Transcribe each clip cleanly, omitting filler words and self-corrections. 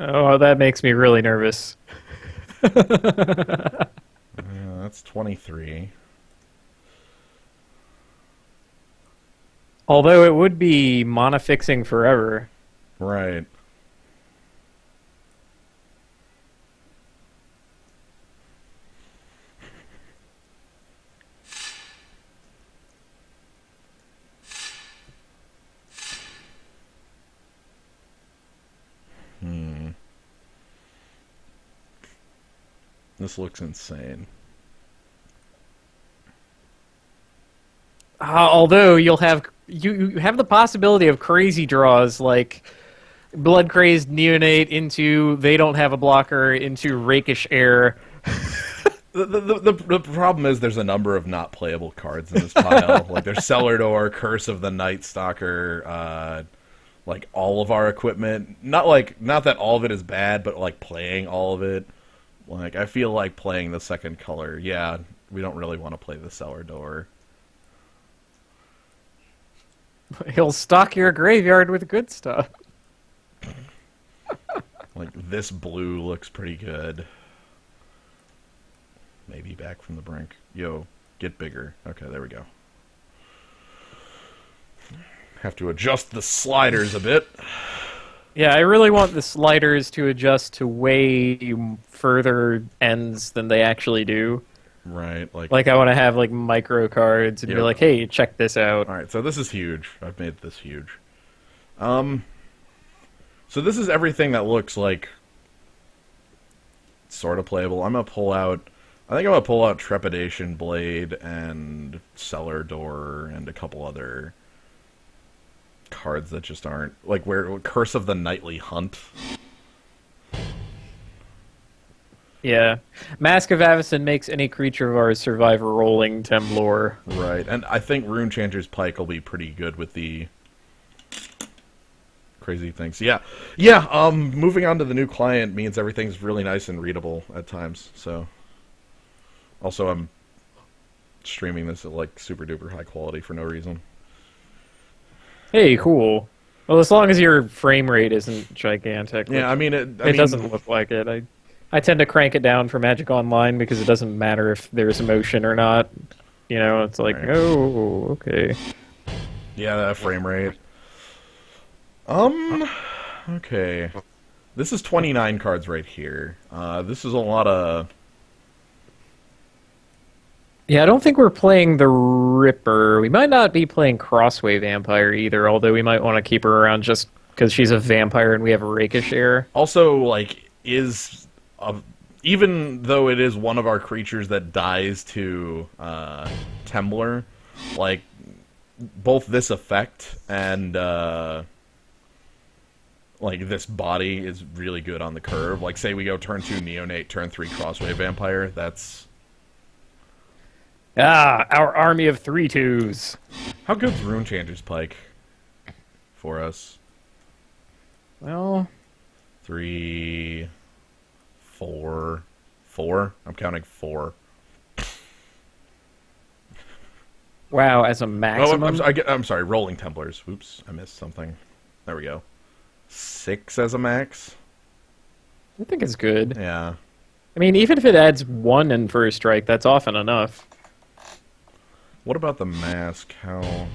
Oh, that makes me really nervous. Yeah, that's 23. Although it would be mana fixing forever. Right. Hmm. This looks insane. Although you have the possibility of crazy draws like blood crazed neonate into they don't have a blocker into rakish air. The problem is there's a number of not playable cards in this pile. Like there's Cellar Door, Curse of the Night Stalker, like all of our equipment. Not that all of it is bad, but like playing all of it. Like I feel like playing the second color. Yeah, we don't really want to play the Cellar Door. He'll stock your graveyard with good stuff. Like this blue looks pretty good. Maybe back from the brink. Yo, get bigger. Okay, there we go. Have to adjust the sliders a bit. Yeah, I really want the sliders to adjust to way further ends than they actually do. Right, Like I want to have like micro cards and be like, "Hey, check this out." All right, so this is huge. I've made this huge. So this is everything that looks like sort of playable. I'm gonna pull out. I think I'm gonna pull out Trepidation Blade and Cellar Door and a couple other cards that just aren't like where Curse of the Nightly Hunt. Yeah. Mask of Avacyn makes any creature of ours survive a rolling Temblor. Right, and I think Rune Chanter's Pike will be pretty good with the crazy things. Yeah. Moving on to the new client means everything's really nice and readable at times. So, also I'm streaming this at like super duper high quality for no reason. Hey, cool. Well, as long as your frame rate isn't gigantic. Yeah, I mean it doesn't look like it. I tend to crank it down for Magic Online because it doesn't matter if there's motion or not. You know, it's like, right. Oh, okay. Yeah, that frame rate. Okay. This is 29 cards right here. This is a lot of... Yeah, I don't think we're playing the Ripper. We might not be playing Crossway Vampire either, although we might want to keep her around just because she's a vampire and we have a rakish air. Also, like, even though it is one of our creatures that dies to Temblor, like, both this effect and like this body is really good on the curve. Like, say we go turn 2 Neonate, turn 3 Crossway Vampire, that's... Our army of 3/2s. How good's Rune Chanter's Pike for us? Well... 3... 4... 4? I'm counting 4. Wow, as a Oh, maximum? I'm sorry, Rolling Templars. Oops, I missed something. There we go. 6 as a max? I think it's good. Yeah. I mean, even if it adds 1 in first strike, that's often enough. What about the mask? How...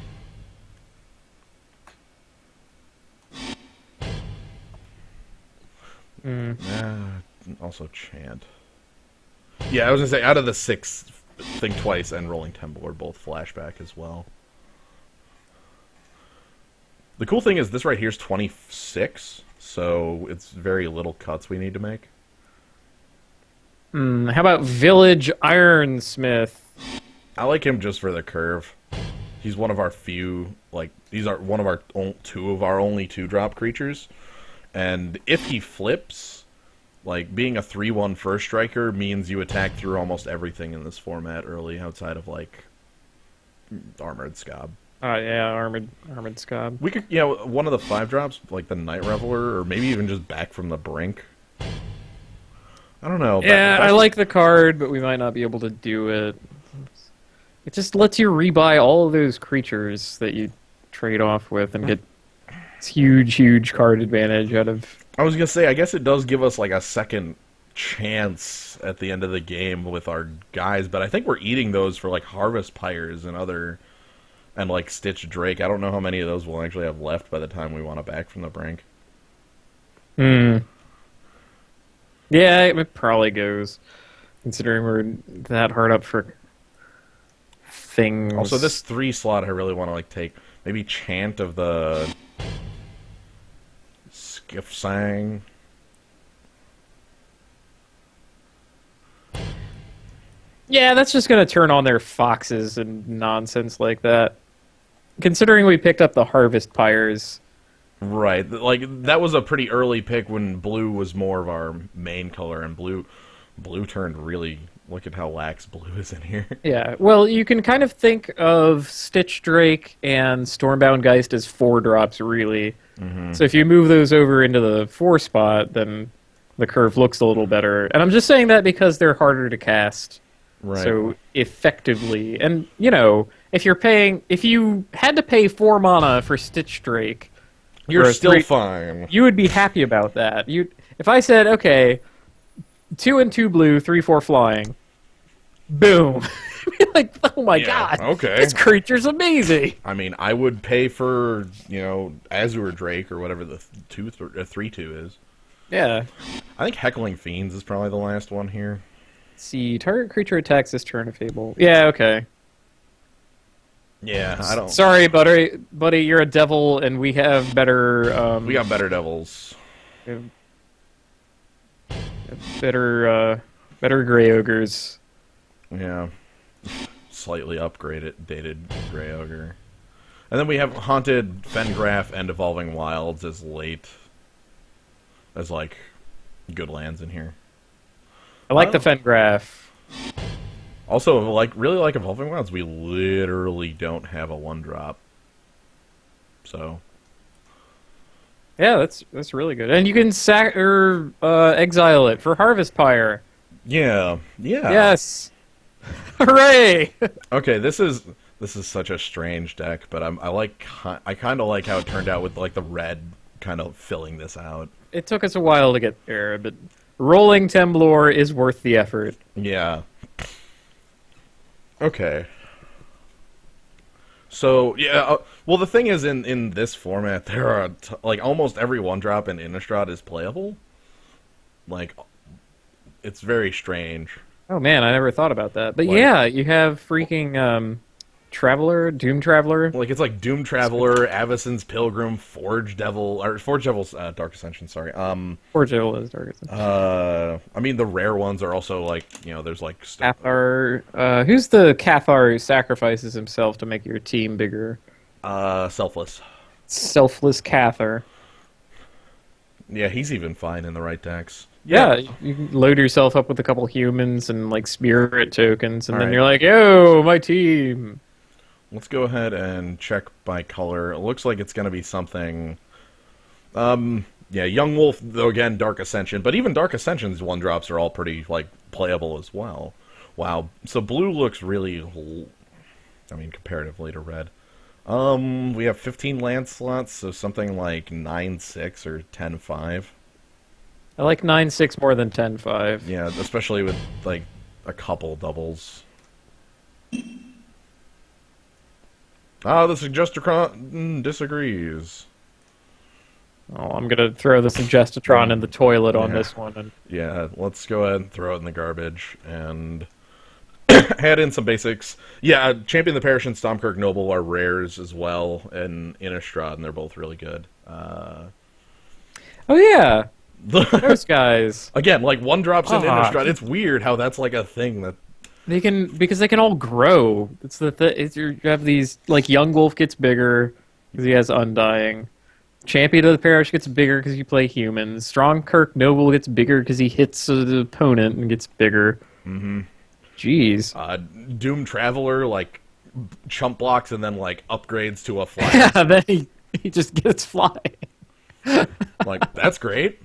Also Chant. Yeah, I was gonna say, out of the 6, Think Twice and Rolling Temple are both flashback as well. The cool thing is this right here is 26, so it's very little cuts we need to make. How about Village Ironsmith? I like him just for the curve. He's one of our few, like, these are one of our two of our only 2-drop creatures. And if he flips, like, being a 3/1 first striker means you attack through almost everything in this format early outside of, like, Armored Scob. Yeah, Armored Scob. We could, one of the 5-drops, like the Night Reveler, or maybe even just Back from the Brink. I don't know. Yeah, I like the card, but we might not be able to do it. It just lets you rebuy all of those creatures that you trade off with and get It's huge card advantage out of. I was gonna say, I guess it does give us like a second chance at the end of the game with our guys, but I think we're eating those for like Harvest Pyres and other, and like Stitch Drake. I don't know how many of those we'll actually have left by the time we want to back from the brink. Hmm. Yeah, it probably goes, considering we're that hard up for things. Also, this 3 slot I really want to like take maybe Chant of the Skiff Sang. Yeah, that's just going to turn on their foxes and nonsense like that. Considering we picked up the Harvest Pyres. Right, like that was a pretty early pick when blue was more of our main color, and blue turned really. Look at how lax blue is in here. Yeah, well, you can kind of think of Stitch Drake and Stormbound Geist as 4-drops, really. Mm-hmm. So if you move those over into the 4 spot, then the curve looks a little better. And I'm just saying that because they're harder to cast. Right. So effectively, and you know, if you had to pay 4 mana for Stitch Drake, You're still fine. you would be happy about that. If I said, okay, 2 and 2 blue, 3/4 flying, boom, like, oh my god, okay, this creature's amazing. I mean, I would pay for Azure Drake or whatever the 3/2 is. Yeah. I think Heckling Fiends is probably the last one here. Let's see, target creature attacks this turn if able. Yeah, okay. Yeah, I don't. Sorry, buddy, you're a devil, and we have better. We got better devils. Better gray ogres. Yeah, slightly upgraded, dated Grey Ogre, and then we have Haunted Fengraf and Evolving Wilds as late, as like good lands in here. I like the Fengraf. Also, really like Evolving Wilds, we literally don't have a 1-drop. So, Yeah, that's really good. And you can sack or exile it for Harvest Pyre. yeah. Yes. Hooray! Okay, this is such a strange deck, but I kind of like how it turned out with like the red kind of filling this out. It took us a while to get there, but rolling Temblor is worth the effort. Yeah. Okay. So, yeah, well, the thing is, in this format, there are, like, almost every 1-drop in Innistrad is playable. Like, it's very strange. Oh man, I never thought about that. But Like- yeah, you have freaking Traveler, Doom Traveler. Like, it's like Doom Traveler, Avacyn's Pilgrim, Forge Devil's Dark Ascension, sorry. Forge Devil is Dark Ascension. I mean, the rare ones are also, like, there's, like... Cathar. Who's the Cathar who sacrifices himself to make your team bigger? Selfless. Selfless Cathar. Yeah, he's even fine in the right decks. Yeah, you can load yourself up with a couple humans and like spirit tokens, and All then right. you're like, "Yo, my team." Let's go ahead and check by color. It looks like it's going to be something... yeah, Young Wolf, though, again, Dark Ascension. But even Dark Ascension's 1-drops are all pretty, like, playable as well. Wow. So blue looks really... I mean, comparatively to red. We have 15 land slots, so something like 9/6 or 10/5. I like 9/6 more than 10/5. Yeah, especially with, like, a couple doubles. The Suggesticon disagrees. Oh, I'm gonna throw the Suggestatron in the toilet on this one. And Yeah, let's go ahead and throw it in the garbage and add in some basics. Yeah, Champion the Parish and Stormkirk Noble are rares as well in Innistrad, and they're both really good. oh yeah, those guys. Again, like 1-drops in Ah. Innistrad. It's weird how that's like a thing that... Because they can all grow. It's you have these like Young Wolf gets bigger because he has Undying. Champion of the Parish gets bigger because you play humans. Strong Kirk Noble gets bigger because he hits the opponent and gets bigger. Mm-hmm. Jeez. Doom Traveler, like, chump blocks and then, like, upgrades to a fly. Yeah, then he just gets fly. Like, that's great.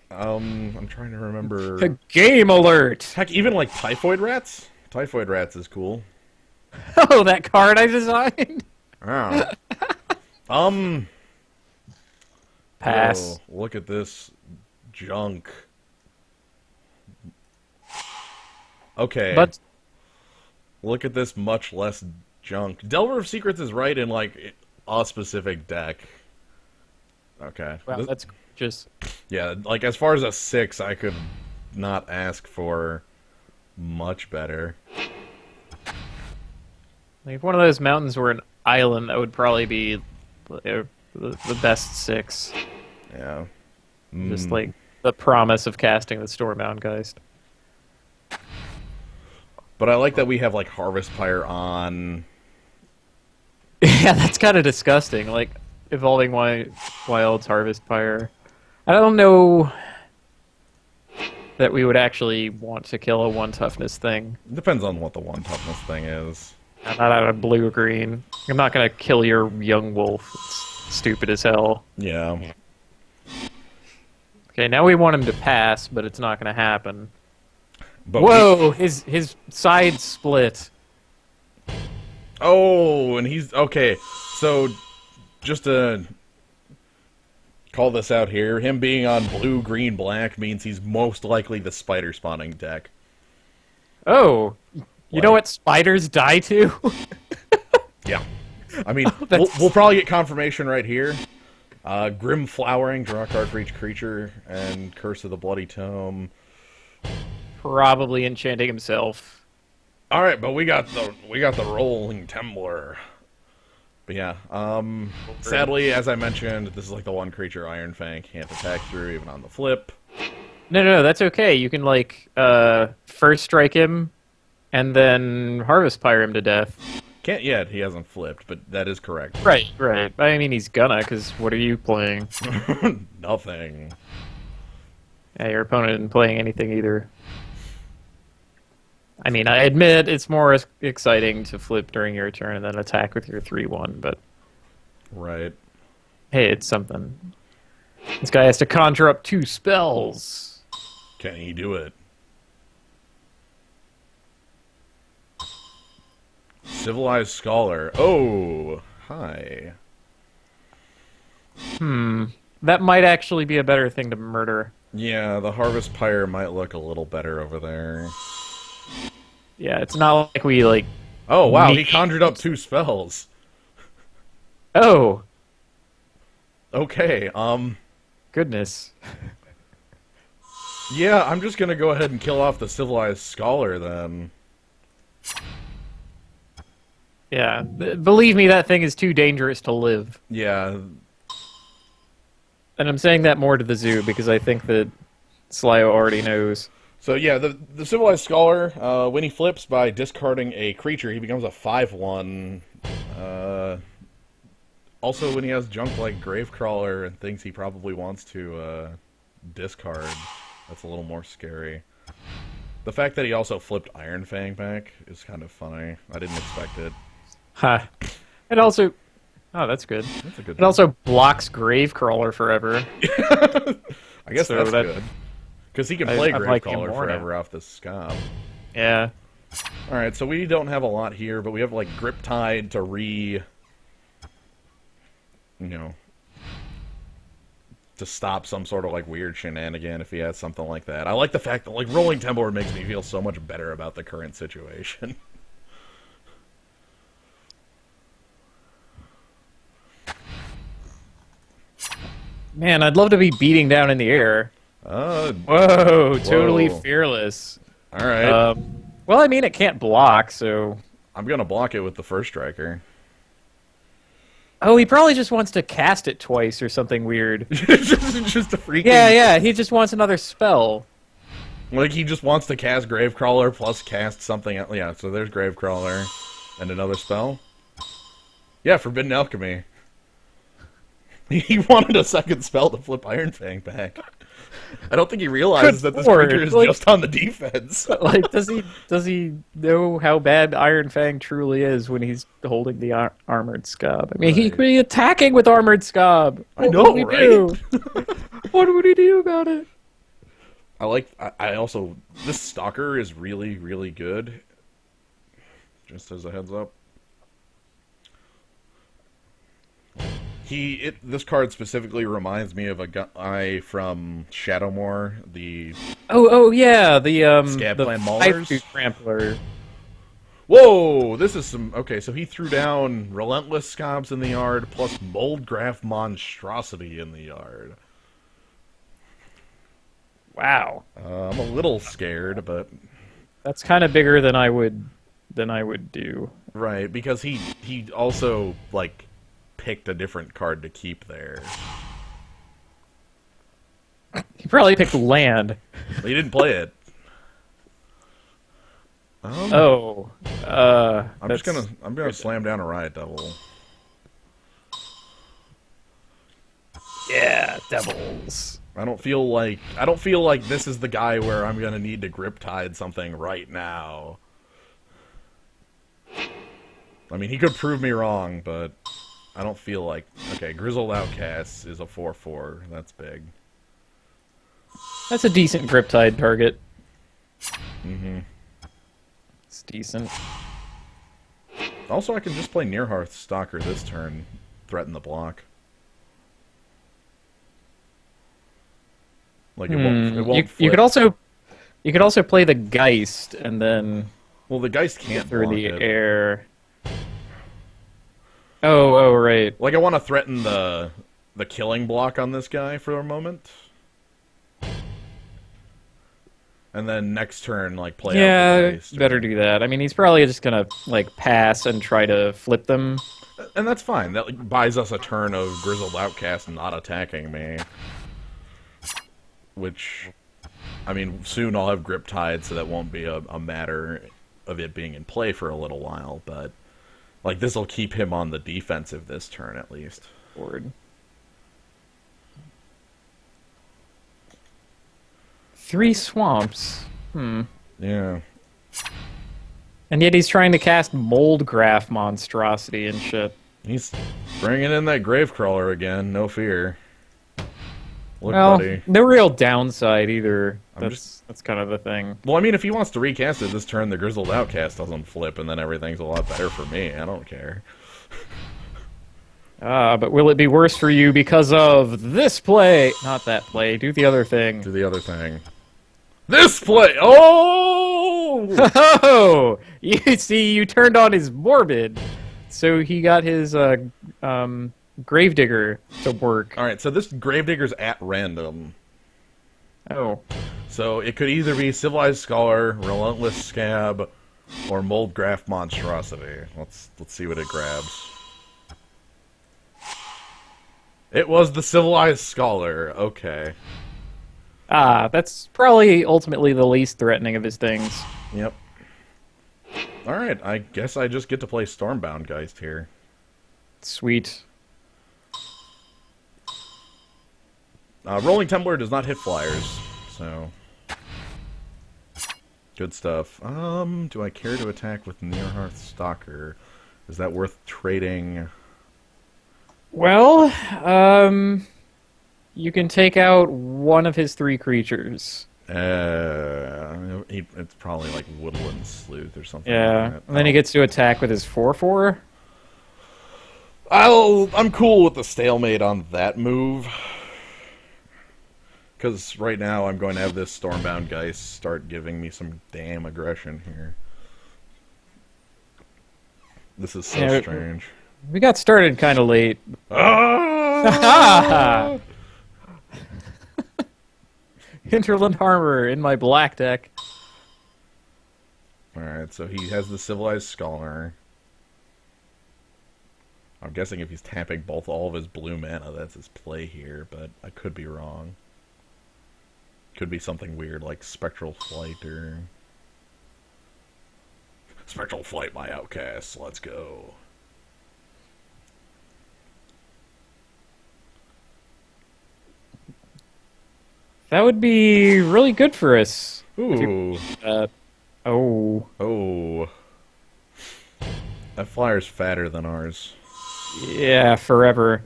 I'm trying to remember... Game alert! Heck, even, like, Typhoid Rats? Typhoid Rats is cool. Oh, that card I designed. Yeah. Um. Pass. Yo, look at this junk. Okay. But Look at this much less junk. Delver of Secrets is right in, like, a specific deck. Okay. well, that's just Yeah, like, as far as a 6, I could not ask for much better. like if one of those mountains were an island, that would probably be the best 6. Yeah. Just like the promise of casting the Stormbound Geist. But I like that we have, like, Harvest Pyre on. Yeah, that's kind of disgusting. Like evolving Wild's Harvest Pyre. I don't know that we would actually want to kill a 1 toughness thing. Depends on what the 1 toughness thing is. I'm not out of blue or green. I'm not gonna kill your young wolf. It's stupid as hell. Yeah. Okay, now we want him to pass, but it's not gonna happen. But Whoa, his side split. Oh, and he's... Okay, so just to call this out here, him being on blue, green, black means he's most likely the spider spawning deck. Oh, you know what spiders die to? Yeah. I mean, we'll probably get confirmation right here. Grim Flowering, draw a card for each creature, and Curse of the Bloody Tome. Probably enchanting himself. All right, but we got the Rolling Temblor. But yeah, sadly, as I mentioned, this is like the 1 creature Iron Fang can't attack through even on the flip. No, that's okay. You can like first strike him, and then Harvest Pyre him to death. Can't yet. He hasn't flipped, but that is correct. Right. I mean, he's gonna, because what are you playing? Nothing. Yeah, your opponent isn't playing anything either. I mean, I admit it's more exciting to flip during your turn and then attack with your 3/1, but Right. hey, it's something. This guy has to conjure up 2 spells. Can he do it? Civilized Scholar. Oh, hi. That might actually be a better thing to murder. Yeah, the Harvest Pyre might look a little better over there. Yeah, it's not like we, like... Oh, wow, he conjured up 2 spells. Oh, Okay, goodness. yeah, I'm just gonna go ahead and kill off the Civilized Scholar, then. Yeah, believe me, that thing is too dangerous to live. Yeah, And I'm saying that more to the zoo, because I think that Slyo already knows. so yeah, the Civilized Scholar, when he flips by discarding a creature, he becomes a 5/1. Also, when he has junk like Gravecrawler and things he probably wants to discard, that's a little more scary. The fact that he also flipped Iron Fang back is kind of funny. I didn't expect it. Ha. It also... Oh, that's good. That's a good It also blocks Gravecrawler forever. I guess So that's that- good. Because he can play I like him Gravecrawler more forever now. off the Scob. Yeah. Alright, so we don't have a lot here, but we have, like, Grip Tide to to stop some sort of, like, weird shenanigan if he has something like that. I like the fact that, like, Rolling Temblor makes me feel so much better about the current situation. Man, I'd love to be beating down in the air. Uh, Whoa, totally Whoa. fearless. Alright. Well, I mean, it can't block, so... I'm gonna block it with the First Striker. Oh, he probably just wants to cast it twice or something weird. just a freaking... Yeah, he just wants another spell. Like, he just wants to cast Gravecrawler plus cast something else. Yeah, so there's Gravecrawler. And another spell. Yeah, Forbidden Alchemy. He wanted a second spell to flip Iron Fang back. I don't think he realizes that this lord, creature is like- just on the defense. Like, does he know how bad Iron Fang truly is when he's holding the armored Scob? I mean, he could be attacking with armored Scob. I What know, would we right? do? What would he do about it? I also... This Stalker is really, really good. just as a heads up. This card specifically reminds me of a guy from Shadowmoor, the Oh yeah, the Scab-Clan Five Maulers. Tooth Trampler. Whoa, this is some... Okay, so he threw down Relentless Scobs in the yard, plus Moldgraph Monstrosity in the yard. Wow, I'm a little scared, but... that's kind of bigger than I would do. Right, because he also, like, picked a different card to keep there. He probably picked land. But he didn't play it. I'm gonna slam down a Riot Devil. Yeah, devils. I don't feel like this is the guy where I'm gonna need to grip tide something right now. I mean, he could prove me wrong, but I don't feel like... Okay, Grizzled Outcast is a 4/4. That's big. That's a decent Griptide target. Mm-hmm. It's decent. Also, I can just play Nearhearth Stalker this turn, threaten the block. Like it won't. You could also play the Geist and then Well, the Geist can't through block the it. air. Oh, right. Like I want to threaten the killing block on this guy for a moment. And then next turn, like, play out the Yeah, Geist. better do that. I mean, he's probably just gonna like pass and try to flip them. And that's fine. That like, buys us a turn of Grizzled Outcast not attacking me. Which, I mean, soon I'll have Grip Tide, so that won't be a matter of it being in play for a little while. But, like, this will keep him on the defensive this turn, at least. Board. 3 swamps. Yeah. And yet he's trying to cast Moldgraph Monstrosity and shit. He's bringing in that Gravecrawler again, no fear. Look, Well, buddy. no real downside either. I'm That's kind of the thing. Well, I mean, if he wants to recast it this turn, the Grizzled Outcast doesn't flip, and then everything's a lot better for me. I don't care. But will it be worse for you because of this play? Not that play. Do the other thing. Do the other thing. This play! Oh! Oh! You see, you turned on his Morbid. So he got his Gravedigger to work. Alright, so this Gravedigger's at random. Oh. So it could either be Civilized Scholar, Relentless Scab, or Moldgraph Monstrosity. Let's see what it grabs. It was the Civilized Scholar. Okay. That's probably ultimately the least threatening of his things. Yep. Alright, I guess I just get to play Stormbound Geist here. Sweet. Rolling Templar does not hit flyers, so... Good stuff. Do I care to attack with Nearhearth Stalker? Is that worth trading? Well, you can take out one of his 3 creatures. It's probably like Woodland Sleuth or something Yeah, like that. and then he gets to attack with his 4/4. I'm cool with the stalemate on that move. Because right now I'm going to have this Stormbound Geist start giving me some damn aggression here. This is so Yeah, strange. We got started kind of late. Ah! Hinterland Armor in my black deck. Alright, so he has the Civilized Scholar. I'm guessing if he's tapping all of his blue mana, that's his play here, but I could be wrong. Could be something weird like Spectral Flight or... Spectral Flight, my outcast. Let's go. That would be really good for us. Ooh. Oh. Oh. That flyer's fatter than ours. Yeah, forever.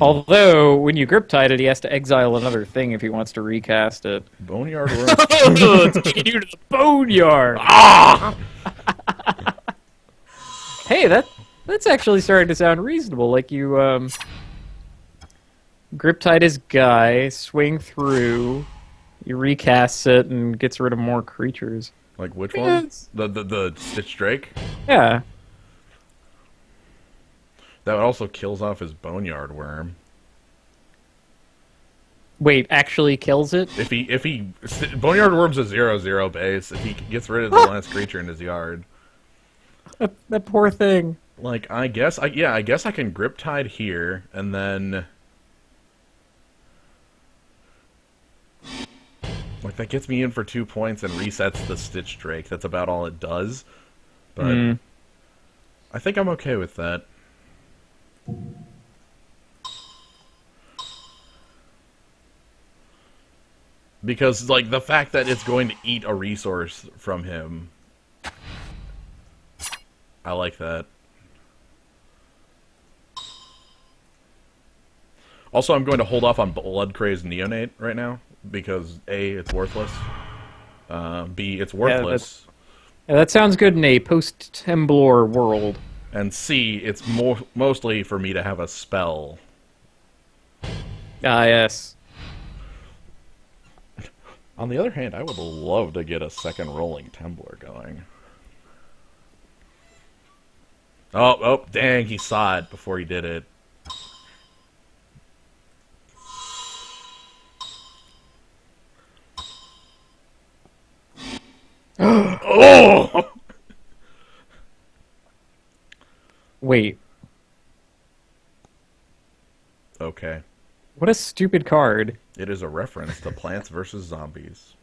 Although, when you grip tide it, he has to exile another thing if he wants to recast it. Boneyard Room. Taking you to the boneyard! Ah! Hey, that's actually starting to sound reasonable. Like you grip tight his guy, swing through, you recast it, and gets rid of more creatures. Like which Yeah, one? The Stitch Drake? yeah. That also kills off his Boneyard Worm. Wait, actually kills it? If he Boneyard Worm's a 0/0 base. If he gets rid of the last creature in his yard, That poor thing. like I guess I can grip tide here and then like that gets me in for 2 points and resets the Stitch Drake. That's about all it does. But I think I'm okay with that. Because, like, the fact that it's going to eat a resource from him, I like that. Also, I'm going to hold off on Blood Crazed Neonate right now, because A, it's worthless, B, it's worthless, Yeah, that sounds good in a post-Temblor world. and C, it's mostly for me to have a spell. Ah, yes. On the other hand, I would love to get a second Rolling Temblor going. Oh, dang, he saw it before he did it. Oh! Wait, Okay. what a stupid card. It is a reference to Plants vs. Zombies,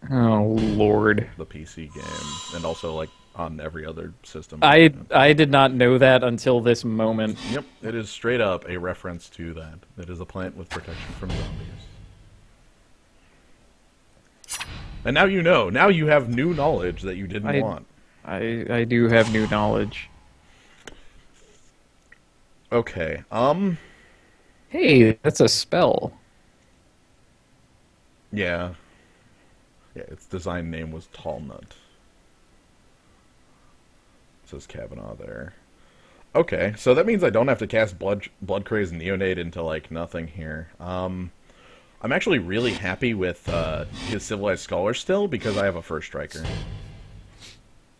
Oh, Lord. the PC game, and also, like, on every other system. I did not know that until this moment. Yep, it is straight up a reference to that. It is a plant with protection from zombies. And now you know. Now you have new knowledge that you didn't want. I do have new knowledge. Okay, Hey, that's a spell. yeah. Yeah, its design name was Tallnut. Says Kavanaugh there. Okay, so that means I don't have to cast Blood Crazed Neonate into, like, nothing here. I'm actually really happy with his Civilized Scholar still, because I have a First Striker.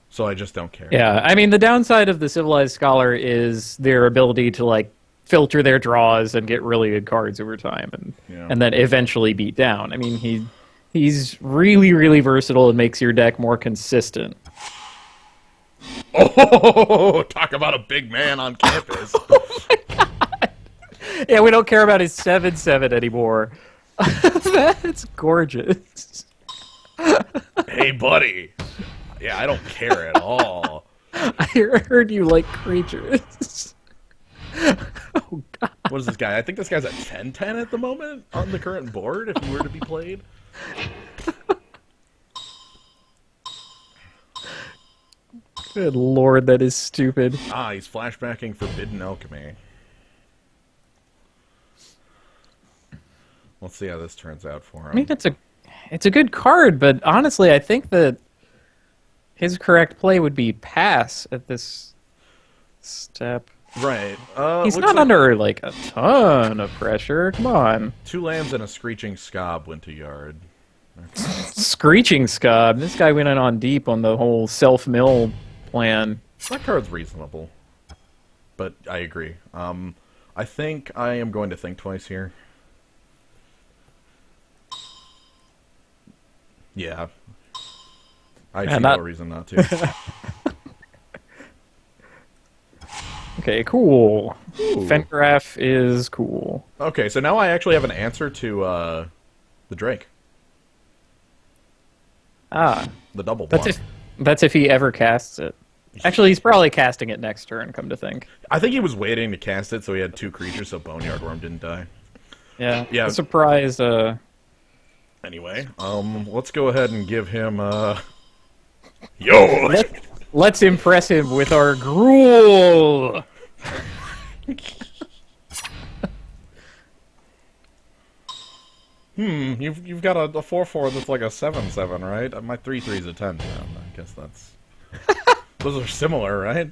So I just don't care. Yeah, I mean, the downside of the Civilized Scholar is their ability to, like, filter their draws and get really good cards over time and then eventually beat down. I mean, he's really, really versatile and makes your deck more consistent. Oh, talk about a big man on campus. Yeah, we don't care about his 7/7 anymore. That's gorgeous. Hey, buddy. Yeah, I don't care at all. I heard you like creatures. Oh, God. What is this guy? I think this guy's at 10/10 at the moment on the current board, if he were to be played. Good Lord, that is stupid. Ah, he's flashbacking Forbidden Alchemy. Let's see how this turns out for him. I mean, it's a good card, but honestly, I think that his correct play would be pass at this step. Right. He's looks not like under, like, a ton of pressure. Come on. 2 lambs and a Screeching Scob went to yard. Screeching Scob. This guy went in on deep on the whole self-mill plan. That card's reasonable. But I agree. I think I am going to think twice here. Yeah. I see no reason not to. Okay, cool. Ooh. Fengraf is cool. Okay, so now I actually have an answer to the Drake. Ah, The double block. that's if he ever casts it. Actually, he's probably casting it next turn, come to think. I think he was waiting to cast it so he had 2 creatures so Boneyard Worm didn't die. Yeah. Yeah. Surprise, Anyway, let's go ahead and give him, Yo! let's impress him with our gruel! You've got a 4/4 that's like a 7/7, right? My 3/3 is a 10. I guess that's Those are similar, right?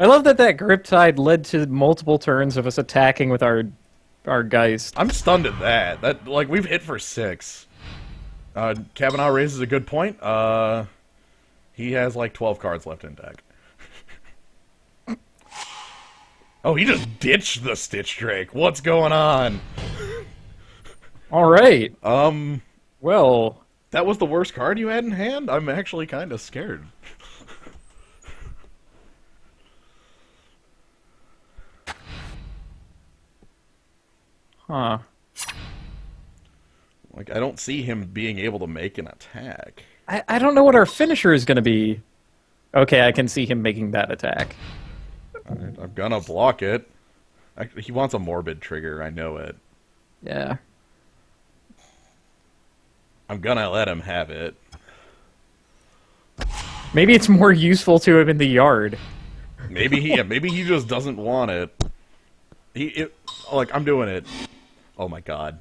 I love that Griptide led to multiple turns of us attacking with our Geist. I'm stunned at that. That like we've hit for 6. Kavanaugh raises a good point. He has like 12 cards left in deck. Oh, he just ditched the Stitch Drake. What's going on? All right. Well, that was the worst card you had in hand? I'm actually kind of scared. Huh. Like, I don't see him being able to make an attack. I don't know what our finisher is going to be. Okay, I can see him making that attack. Alright, I'm gonna block it. Actually, he wants a Morbid trigger, I know it. Yeah. I'm gonna let him have it. Maybe it's more useful to him in the yard. Maybe he just doesn't want it. Like, I'm doing it. Oh my god.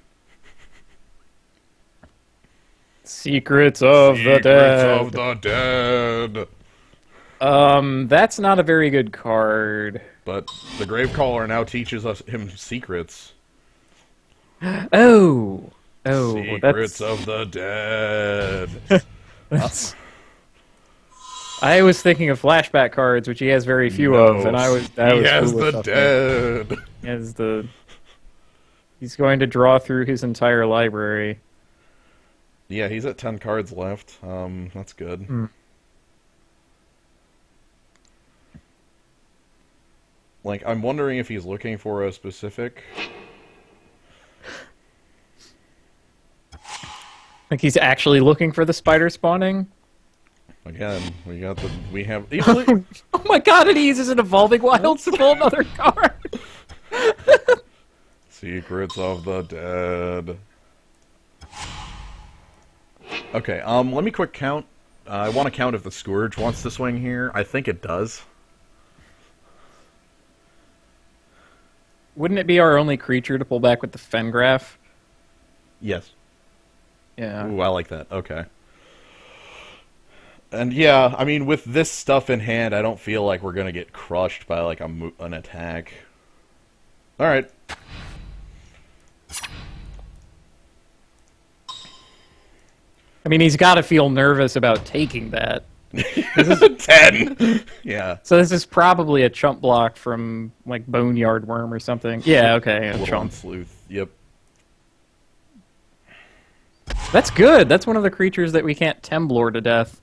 Secrets of the Dead. Secrets of the Dead. That's not a very good card. But the Gravecaller now teaches him secrets. Oh. Secrets of the Dead. That's... I was thinking of flashback cards, which he has very few of, and he has the Dead. He has the... He's going to draw through his entire library. Yeah, he's at 10 cards left. That's good. Mm. Like, I'm wondering if he's looking for a specific... Like he's actually looking for the spider spawning? Again, we have... Oh my god, and he uses an Evolving Wilds to pull another card! Secrets of the Dead. Okay, let me quick count. I want to count if the Scourge wants to swing here. I think it does. Wouldn't it be our only creature to pull back with the Fengraph? Yes. Yeah. Ooh, I like that. Okay. And yeah, I mean, with this stuff in hand, I don't feel like we're going to get crushed by, like, an attack. Alright. I mean, he's got to feel nervous about taking that. 10! Yeah. So this is probably a chump block from, like, Boneyard Worm or something. Yeah, okay, a chump. Sleuth, yep. That's good. That's one of the creatures that we can't Temblor to death.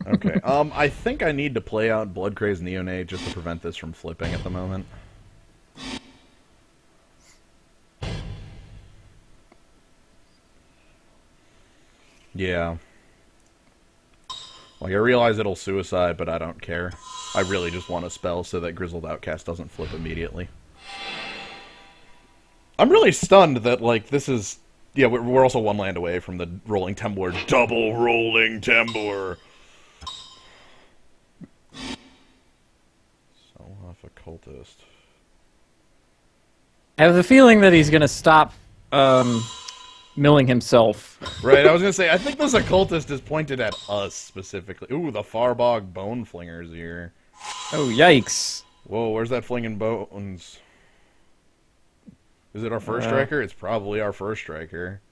Okay. I think I need to play out Bloodcrazed Neonate just to prevent this from flipping at the moment. Yeah. Like, I realize it'll suicide, but I don't care. I really just want a spell so that Grizzled Outcast doesn't flip immediately. I'm really stunned that, like, this is... Yeah, we're also one land away from the Rolling Temblor. Double Rolling Temblor! Sell off a Cultist. I have the feeling that he's going to stop milling himself. Right, I was going to say, I think this Occultist is pointed at us specifically. Ooh, the Farbog Bone Flinger's here. Oh, yikes. Whoa, where's that Flinging Bones? Is it our first striker? It's probably our first striker.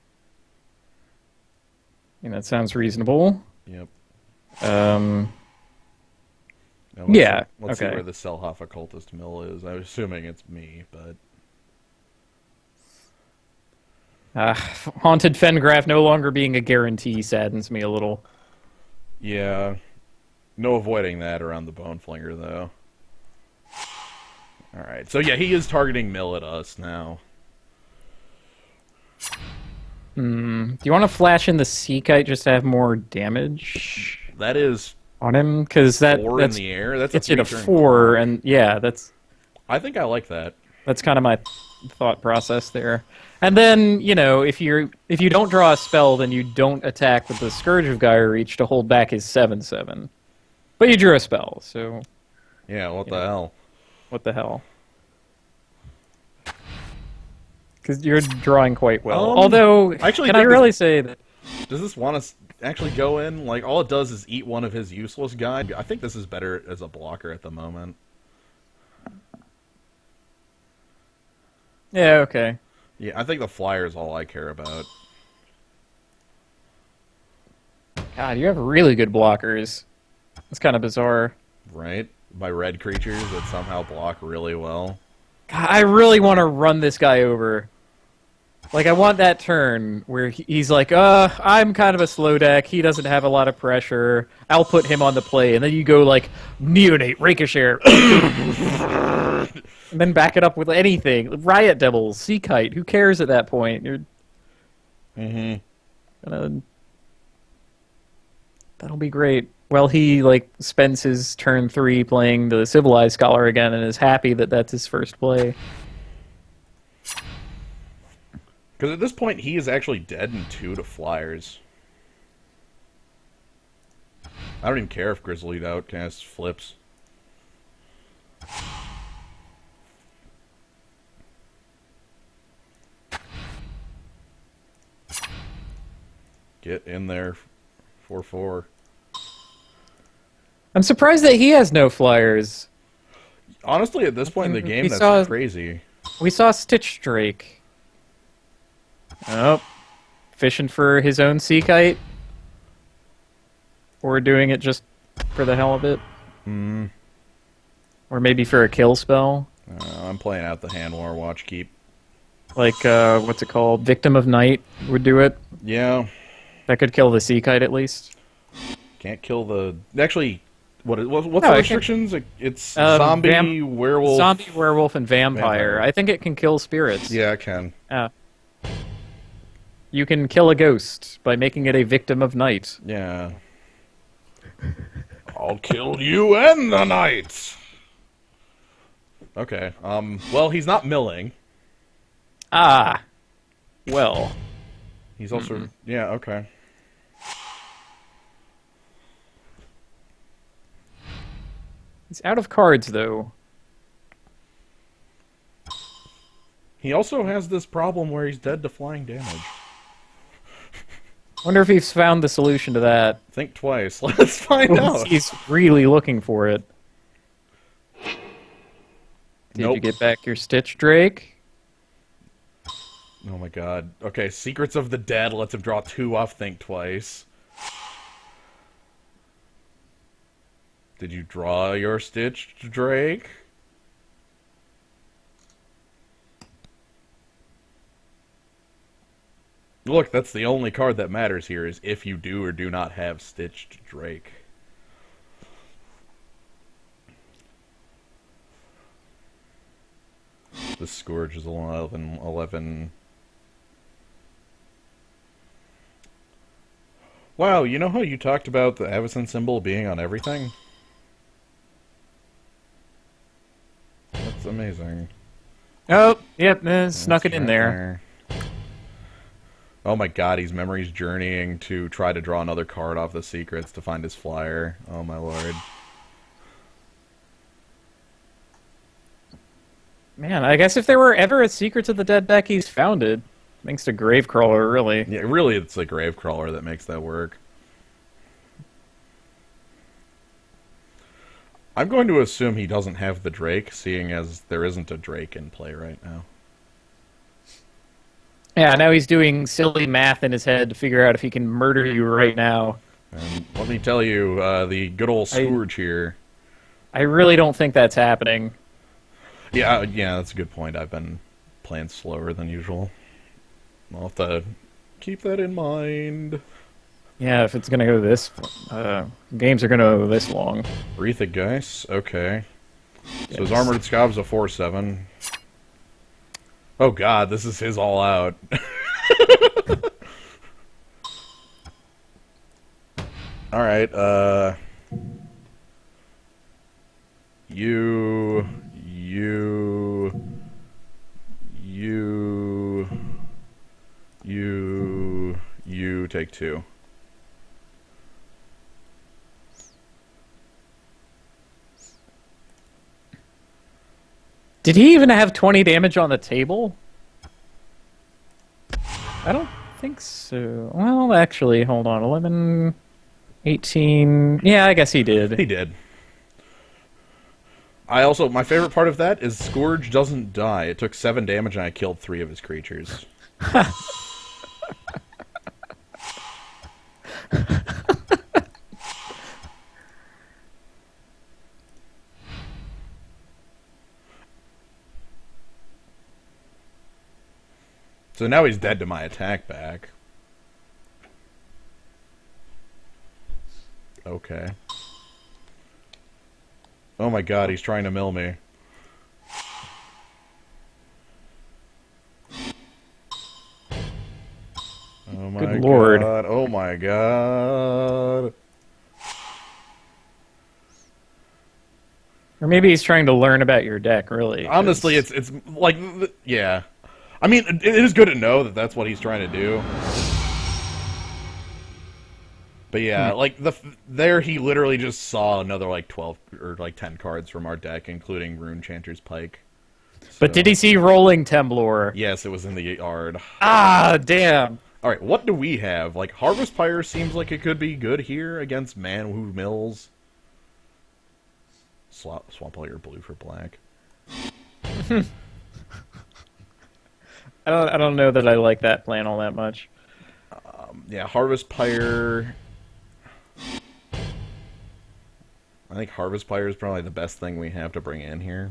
I mean, that sounds reasonable. Yep. Yeah, Let's see okay. where the Selhoff Occultist Mill is. I'm assuming it's me, but... Haunted Fengraph no longer being a guarantee saddens me a little. Yeah. No avoiding that around the Bone Flinger, though. Alright, so yeah, he is targeting Mill at us now. Do you want to flash in the Sea Kite just to have more damage That is on him? Because that's in the air. That's gets a you to 3-turn 4, clock. and yeah, that's... I think I like that. That's kind of my thought process there. And then, you know, if you don't draw a spell, then you don't attack with the Scourge of Gyre Reach to hold back his 7/7. But you drew a spell, so... Yeah, what the hell? What the hell? Because you're drawing quite well. Although, actually can I think really say that... Does this want us... actually go in. Like, all it does is eat one of his useless guys. I think this is better as a blocker at the moment. Yeah, okay. Yeah, I think the flyer is all I care about. God, you have really good blockers. It's kind of bizarre. Right? My red creatures that somehow block really well. God, I really want to run this guy over. Like, I want that turn where he's like, I'm kind of a slow deck. He doesn't have a lot of pressure. I'll put him on the play. And then you go, like, Neonate, Ricochet. And then back it up with anything. Riot Devils, Sea Kite. Who cares at that point? You're... Gonna... That'll be great. Well, he, like, spends his turn 3 playing the Civilized Scholar again and is happy that that's his first play. Because at this point, he is actually dead in 2 to flyers. I don't even care if Grizzlied Outcast flips. Get in there, 4/4. I'm surprised that he has no flyers. Honestly, at this point in the game, that's crazy. We saw Stitch Drake. Oh, fishing for his own Sea Kite? Or doing it just for the hell of it? Or maybe for a kill spell? I'm playing out the hand war watch keep. Like, what's it called? Victim of Night would do it? Yeah. That could kill the Sea Kite at least? Can't kill the... Actually, what's the restrictions? It's zombie, werewolf... Zombie, werewolf, and vampire. I think it can kill spirits. Yeah, it can. You can kill a ghost by making it a victim of night. Yeah. I'll kill you and the night! Okay, well, he's not milling. Ah. Well. He's also... Yeah, okay. He's out of cards, though. He also has this problem where he's dead to flying damage. Wonder if he's found the solution to that. Think twice. Let's find out. He's really looking for it. Did you get back your Stitch Drake? Oh my god. Okay, Secrets of the Dead lets him draw 2 off Think Twice. Did you draw your Stitched Drake? Look, that's the only card that matters here, is if you do or do not have Stitched Drake. The Scourge is 11. Wow, you know how you talked about the Avacyn symbol being on everything? That's amazing. Oh, yep, snuck it in there. Oh my god, he's memories journeying to try to draw another card off the secrets to find his flyer. Oh my lord. Man, I guess if there were ever a Secrets of the Dead deck, he's found it. Thanks to Gravecrawler, really. Yeah, really, it's the Gravecrawler that makes that work. I'm going to assume he doesn't have the Drake, seeing as there isn't a Drake in play right now. Yeah, now he's doing silly math in his head to figure out if he can murder you right now. And let me tell you, the good old Scourge here. I really don't think that's happening. Yeah, that's a good point. I've been playing slower than usual. I'll have to keep that in mind. Yeah, if it's going to go this... games are going to go this long. Wreath of Geist, okay. Yes. So his Armored Scob's a 4/7. Oh god, this is his all out. Alright, You take 2. Did he even have 20 damage on the table? I don't think so. Well, actually, hold on. 11, 18. Yeah, I guess he did. He did. My favorite part of that is Scourge doesn't die. It took 7 damage and I killed 3 of his creatures. So now he's dead to my attack back. Okay. Oh my god, he's trying to mill me. Oh my Good lord. god. Oh my god. Or maybe he's trying to learn about your deck, really. Honestly, it's like, yeah. I mean, it is good to know that that's what he's trying to do. But yeah, like there he literally just saw another like 12 or like 10 cards from our deck, including Rune Chanter's Pike. But did he see Rolling Temblor? Yes, it was in the yard. Ah, damn. All right, what do we have? Like Harvest Pyre seems like it could be good here against Man Who Mills. Swap all your blue for black. I don't know that I like that plan all that much. Yeah, Harvest Pyre. I think Harvest Pyre is probably the best thing we have to bring in here.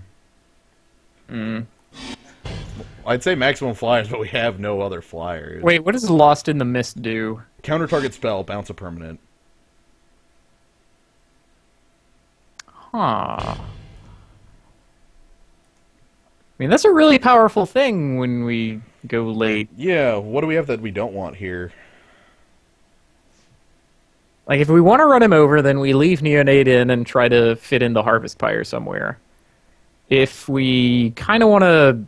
I'd say maximum flyers, but we have no other flyers. Wait, what does Lost in the Mist do? Counter target spell, bounce a permanent. Huh. I mean, that's a really powerful thing when we go late. Yeah, what do we have that we don't want here? Like, if we want to run him over, then we leave Neonate in and try to fit in the Harvest Pyre somewhere. If we kind of want to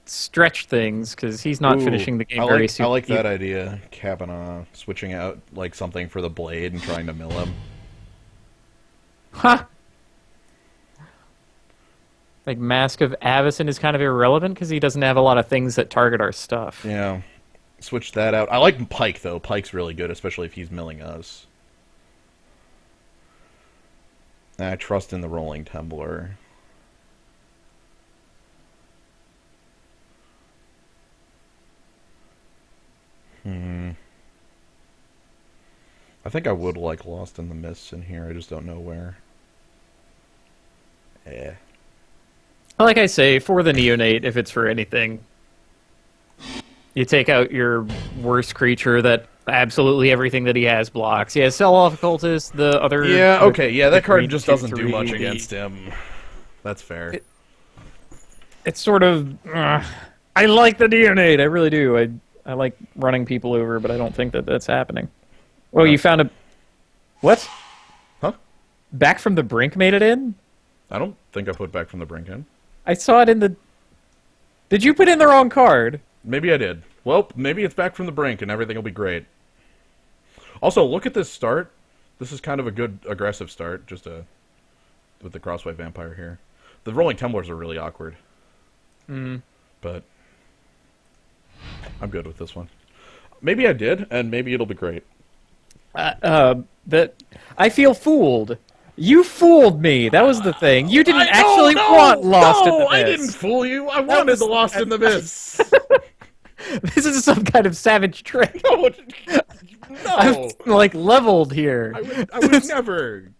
stretch things, because he's not finishing the game very soon. I like that idea. Kavanaugh switching out like something for the blade and trying to mill him. Huh. Like, Mask of Avacyn is kind of irrelevant because he doesn't have a lot of things that target our stuff. Yeah. Switch that out. I like Pike, though. Pike's really good, especially if he's milling us. And I trust in the Rolling Temblor. I think I would like Lost in the Mists in here. I just don't know where. Eh. Like I say, for the Neonate, if it's for anything, you take out your worst creature that absolutely everything that he has blocks. He has Sell-Off Occultist, the other... Yeah, okay, yeah, that card just doesn't 2/3, do much against him. That's fair. It's sort of... I like the Neonate, I really do. I like running people over, but I don't think that that's happening. Oh, you found a... What? Huh? Back from the Brink made it in? I don't think I put Back from the Brink in. I saw it in the... Did you put in the wrong card? Maybe I did. Well, maybe it's Back from the Brink and everything will be great. Also, look at this start. This is kind of a good aggressive start, just with the Crossway Vampire here. The Rolling Temblors are really awkward. But I'm good with this one. Maybe I did, and maybe it'll be great. I feel fooled. You fooled me. That was the thing. You didn't actually want Lost in the Mist. I didn't fool you. I wanted the Lost in the Mist. This is some kind of savage trick. No. I'm like leveled here. I would never.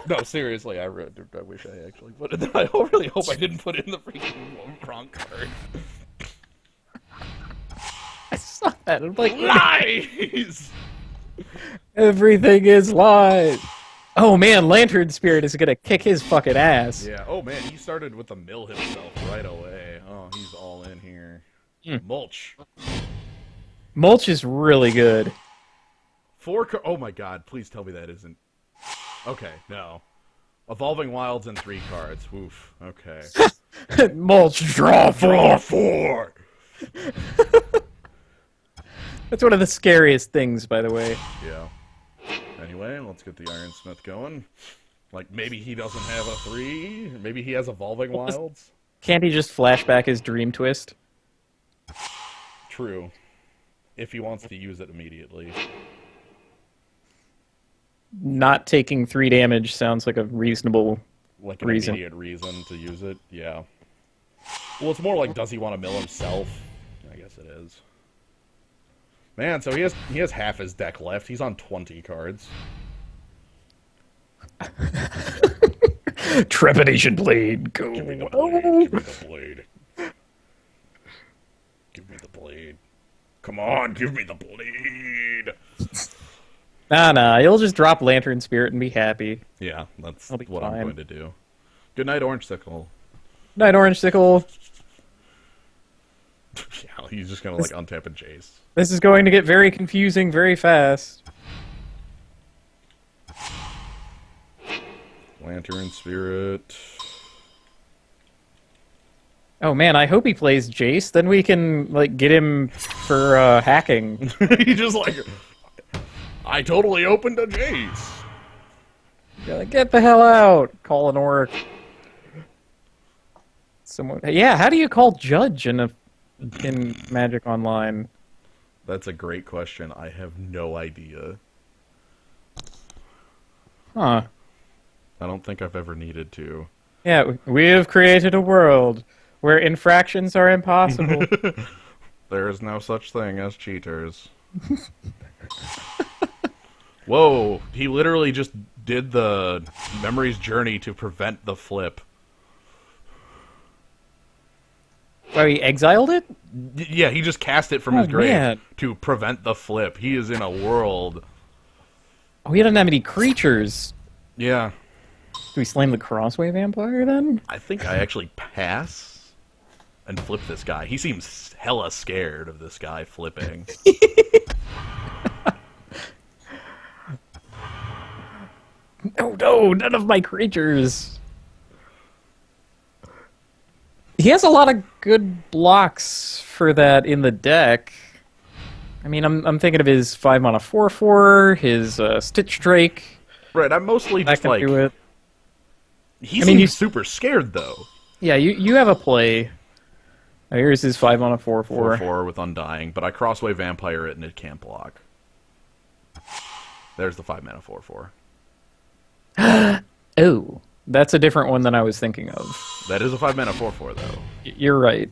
No, seriously, I wish I actually put it. I really hope I didn't put in the freaking wrong card. I saw that. I'm like, lies. Everything is lies. Oh man, Lantern Spirit is gonna kick his fucking ass. Yeah. Oh man, he started with the mill himself right away. Oh, he's all in here. Mulch. Mulch is really good. Oh my god! Please tell me that isn't. Okay, no. Evolving Wilds and 3 cards. Oof. Okay. Mulch, draw 4. Draw 4. That's one of the scariest things, by the way. Yeah. Anyway, let's get the Ironsmith going. Like, maybe he doesn't have a 3. Maybe he has Evolving Wilds. Can't he just flash back his Dream Twist? True. If he wants to use it immediately. Not taking 3 damage sounds like a reasonable Like an reason. immediate reason to use it, yeah. Well, it's more like, does he want to mill himself? I guess it is. Man, so he has half his deck left. He's on 20 cards. Trepidation Blade, go. Give me the blade. Give me the blade. Give me the blade. Come on, give me the blade. Nah, you'll just drop Lantern Spirit and be happy. Yeah, that's I'll be what fine. I'm going to do. Good night, Orange Sickle. Night Orange Sickle. Yeah, he's just going to like untap and chase. This is going to get very confusing very fast. Lantern Spirit. Oh man, I hope he plays Jace. Then we can like get him for hacking. He just like, I totally opened a Jace. Like, get the hell out! Call an orc. Someone, yeah. How do you call Judge in Magic Online? That's a great question. I have no idea. Huh? I don't think I've ever needed to. Yeah, we have created a world where infractions are impossible. There is no such thing as cheaters. Whoa, he literally just did the Memory's Journey to prevent the flip. Oh, he exiled it? Yeah, he just cast it from his grave man. to prevent the flip. He is in a world. Oh, he doesn't have any creatures. Yeah. Do we slam the Crossway Vampire then? I think I actually pass and flip this guy. He seems hella scared of this guy flipping. No, none of my creatures. He has a lot of good blocks for that in the deck. I mean, I'm thinking of his 5-mana 4/4, his Stitch Drake. Right, I'm mostly I just can like... do it. He I mean, seems super scared, though. Yeah, you have a play. Oh, here's his 5-mana 4/4. 4/4 with Undying, but I Crossway Vampire it and it can't block. There's the 5-mana 4/4. Oh, that's a different one than I was thinking of. That is a 5-mana 4/4, though. You're right.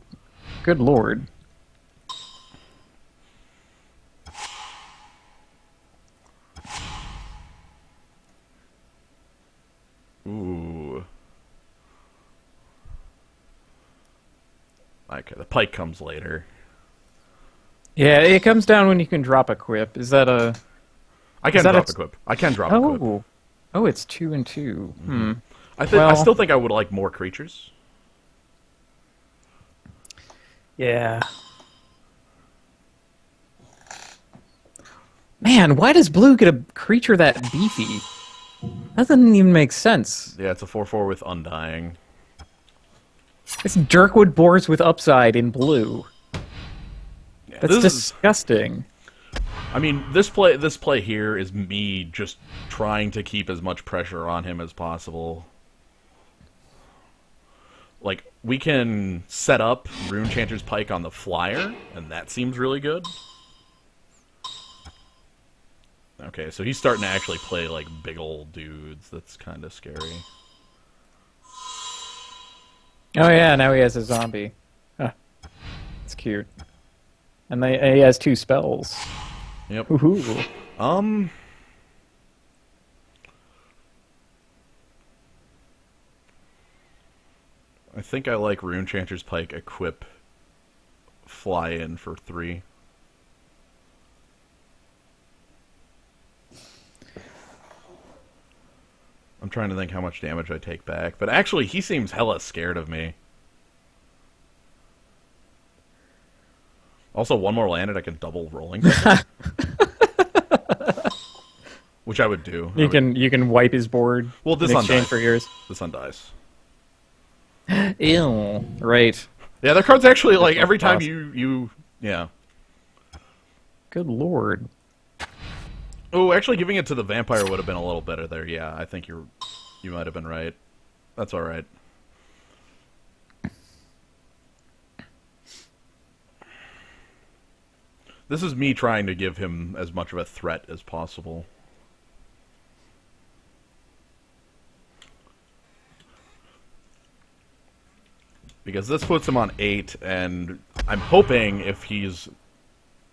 Good lord. Ooh. Okay, the pike comes later. Yeah, it comes down when you can drop a quip. Is that a... I can that drop a- a quip. I can drop a quip. Oh. Oh, it's 2 and 2. Hmm. I Well- still think I would like more creatures. Yeah. Man, why does blue get a creature that beefy? That doesn't even make sense. Yeah, it's a 4/4 with Undying. It's Dirkwood Boars with upside in blue. Yeah, That's this is, disgusting. I mean, this play here is me just trying to keep as much pressure on him as possible. Like, we can set up Rune Chanter's Pike on the flyer, and that seems really good. Okay, so he's starting to actually play, like, big old dudes. That's kind of scary. Oh yeah, now he has a zombie. Huh. It's cute. And he has 2 spells. Yep. Woohoo. I think I like Rune Chanter's Pike equip fly in for 3. I'm trying to think how much damage I take back, but actually he seems hella scared of me. Also, one more land and I can double rolling. Which I would do. You can wipe his board Well, this in one exchange dies. for yours. This one dies. Ew. Right. Yeah, the card's actually like That's every time awesome. you yeah. Good lord. Oh, actually giving it to the vampire would have been a little better there. Yeah, I think you might have been right. That's all right. This is me trying to give him as much of a threat as possible. Because this puts him on 8, and I'm hoping if he's...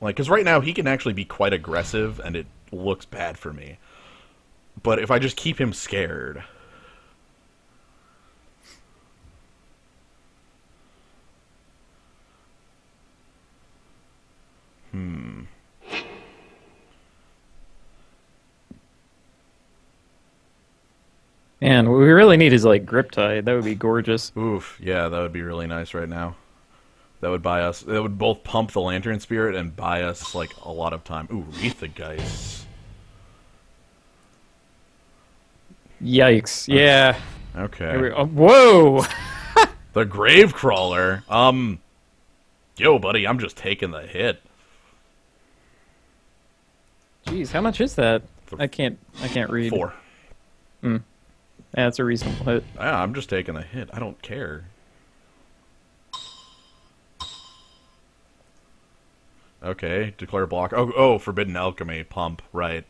Like, because right now he can actually be quite aggressive, and it looks bad for me. But if I just keep him scared... Man, what we really need is like grip tide. That would be gorgeous. Oof, yeah, that would be really nice right now. That would buy us... That would both pump the Lantern Spirit and buy us, like, a lot of time. Ooh, Wreath the Geist. Yikes! Yeah. Okay. Whoa! The Gravecrawler. Yo, buddy, I'm just taking the hit. Jeez, how much is that? I can't read. 4. Yeah, that's a reasonable hit. Yeah, I'm just taking the hit. I don't care. Okay, declare block. Oh, Forbidden Alchemy, pump, right.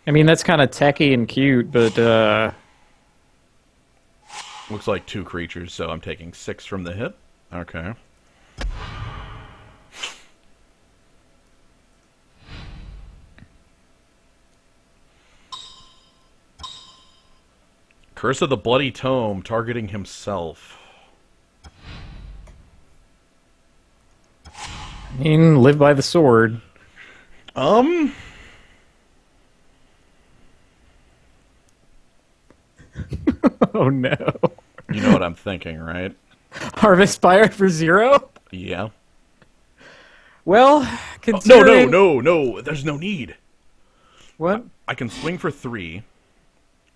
I mean, that's kind of techy and cute, but Looks like 2 creatures, so I'm taking 6 from the hit. Okay. Curse of the Bloody Tome, targeting himself. I mean, live by the sword. Oh no. You know what I'm thinking, right? Harvest Fire for 0? Yeah. Well, No, considering... no, there's no need. What? I can swing for 3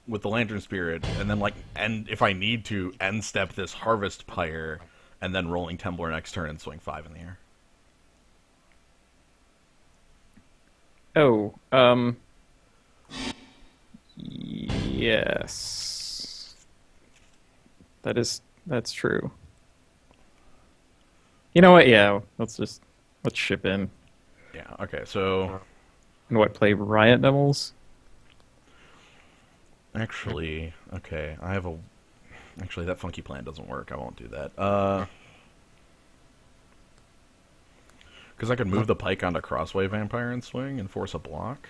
with the Lantern Spirit, and then, like, end if I need to, end step this Harvest Pyre, and then Rolling Temblor next turn and swing 5 in the air. Oh, yes. That's true. You know what? Yeah, let's ship in. Yeah, okay, so... And what, play Riot Devils? Actually, okay, I have a... Actually, that funky plan doesn't work. I won't do that. Because I could move the Pike onto Crossway Vampire and swing and force a block.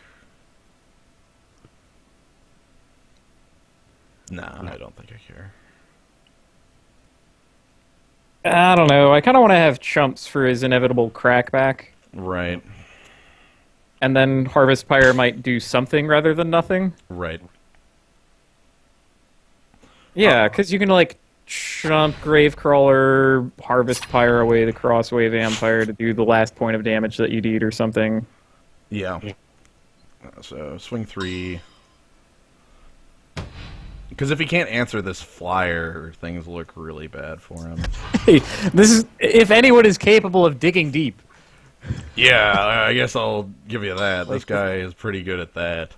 Nah, I don't think I care. I don't know. I kind of want to have chumps for his inevitable crackback. Right. And then Harvest Pyre might do something rather than nothing. Right. Yeah, because you can, like, chump Gravecrawler, Harvest Pyre away the Crossway Vampire to do the last point of damage that you need or something. Yeah. So, swing 3. Because if he can't answer this flyer, things look really bad for him. Hey, this is... If anyone is capable of digging deep. Yeah, I guess I'll give you that. This guy is pretty good at that.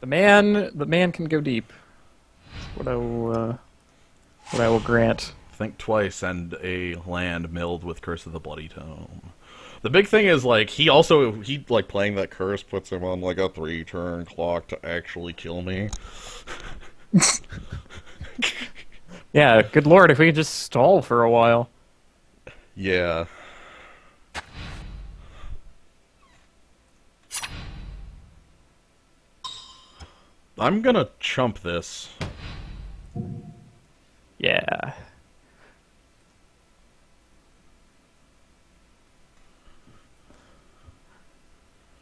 The man can go deep. That's what I will grant. Think twice and a land milled with Curse of the Bloody Tome. The big thing is, like, he like, playing that curse puts him on, like, a 3-turn clock to actually kill me. Yeah, good lord, if we could just stall for a while. Yeah. I'm gonna chump this. Yeah.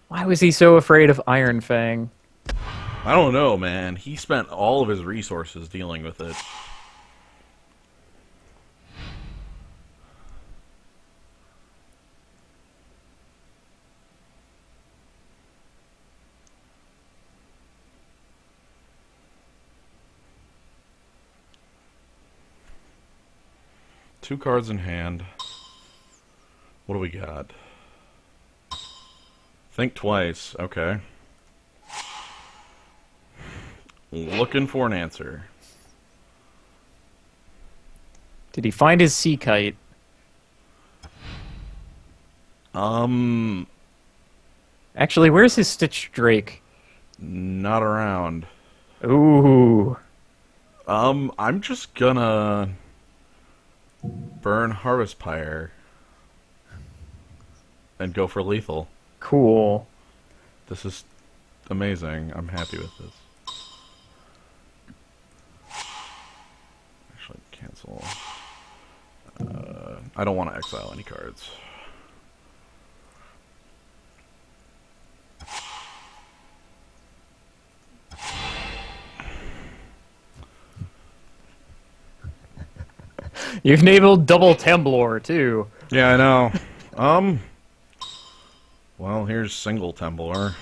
Why was he so afraid of Iron Fang? I don't know, man. He spent all of his resources dealing with it. Two cards in hand. What do we got? Think twice. Okay. Looking for an answer. Did he find his sea kite? Actually, where's his Stitch Drake? Not around. Ooh. I'm just gonna burn Harvest Pyre and go for lethal. Cool. This is amazing. I'm happy with this. Actually, cancel. I don't want to exile any cards. You've enabled double Temblor, too. Yeah, I know. Well, here's single Temblor.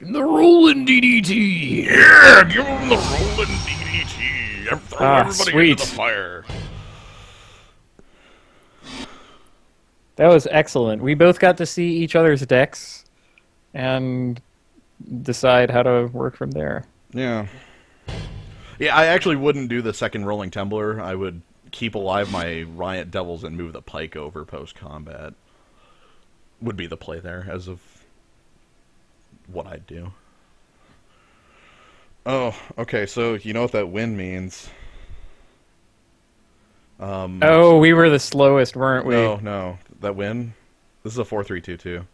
The rolling DDT! Yeah, give him the rolling DDT. Throw everybody sweet. into the fire. That was excellent. We both got to see each other's decks and decide how to work from there. Yeah. Yeah, I actually wouldn't do the second rolling Temblor. I would keep alive my Riot Devils and move the Pike over post-combat. Would be the play there, as of what I'd do. Oh, okay, so you know what that win means. Oh, we were the slowest, weren't we? No. That win? This is a 4-3-2-2.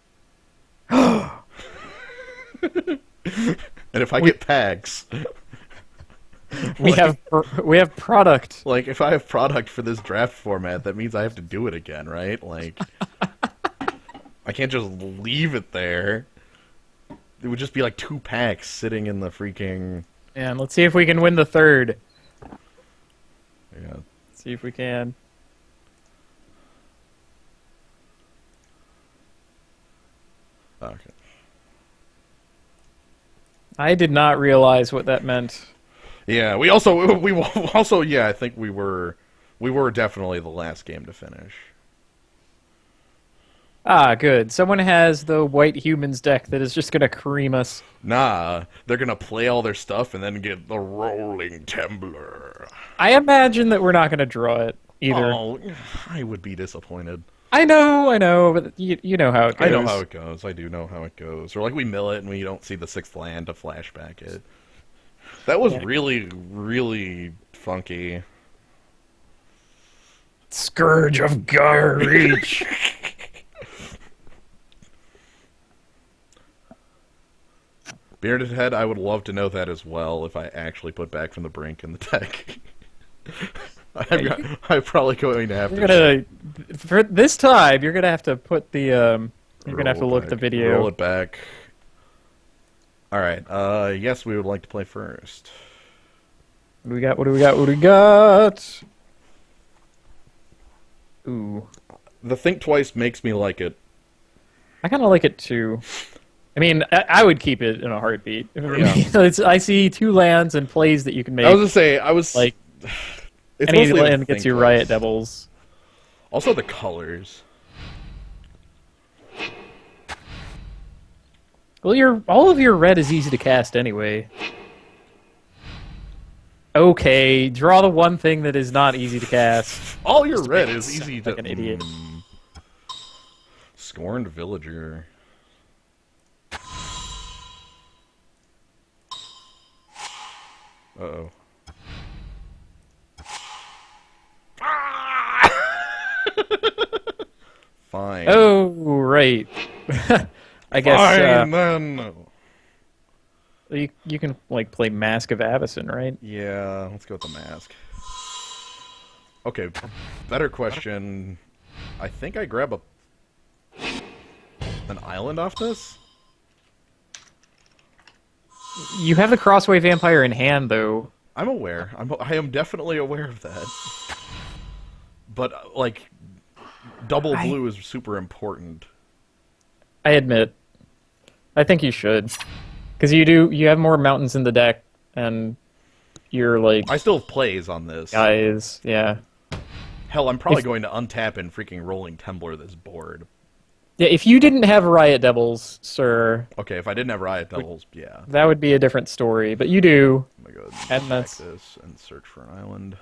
And if I get Pags... We have product. Like, if I have product for this draft format, that means I have to do it again, right? Like, I can't just leave it there. It would just be like 2 packs sitting in the freaking... And let's see if we can win the third. Yeah. See if we can. Okay. I did not realize what that meant. Yeah, we also yeah, I think we were definitely the last game to finish. Ah, good. Someone has the white humans deck that is just gonna cream us. Nah, they're gonna play all their stuff and then get the rolling Temblor. I imagine that we're not gonna draw it either. Oh, I would be disappointed. I know, but you know how it goes. I know how it goes. I do know how it goes. Or like we mill it and we don't see the 6th land to flashback it. That was really, really funky. Scourge of Gyre Reach. Bearded Head, I would love to know that as well if I actually put Back from the Brink in the deck. I'm probably going to have to. For this time, you're gonna have to put the. You're gonna have to look at the video. Roll it back. All right. Yes, we would like to play first. What do we got? What do we got? What do we got? Ooh. The Think Twice makes me like it. I kind of like it too. I mean, I would keep it in a heartbeat. Yeah. I see 2 lands and plays that you can make. I was gonna say like it's any mostly land gets you Riot Devils. Also the colors. Well, all of your red is easy to cast anyway. Okay, draw the one thing that is not easy to cast. All your red is easy to... Like an idiot. Scorned Villager. Uh-oh. Fine. Oh, right. I guess Fine, then. you can like play Mask of Avacyn, right? Yeah, let's go with the mask. Okay, better question. I think I grab an island off this? You have the Crossway Vampire in hand, though. I'm aware. I am definitely aware of that. But, like, double blue is super important. I admit. I think you should. Because you have more mountains in the deck, and your like I still have plays on this. guys. Yeah. Hell, I'm probably If- going to untap and freaking rolling Tembler this board. Yeah, if you didn't have Riot Devils, sir, Okay, if I didn't have Riot Devils, yeah. that would be a different story. But you do. I'm gonna go ahead And and that's- stack this and search for an island.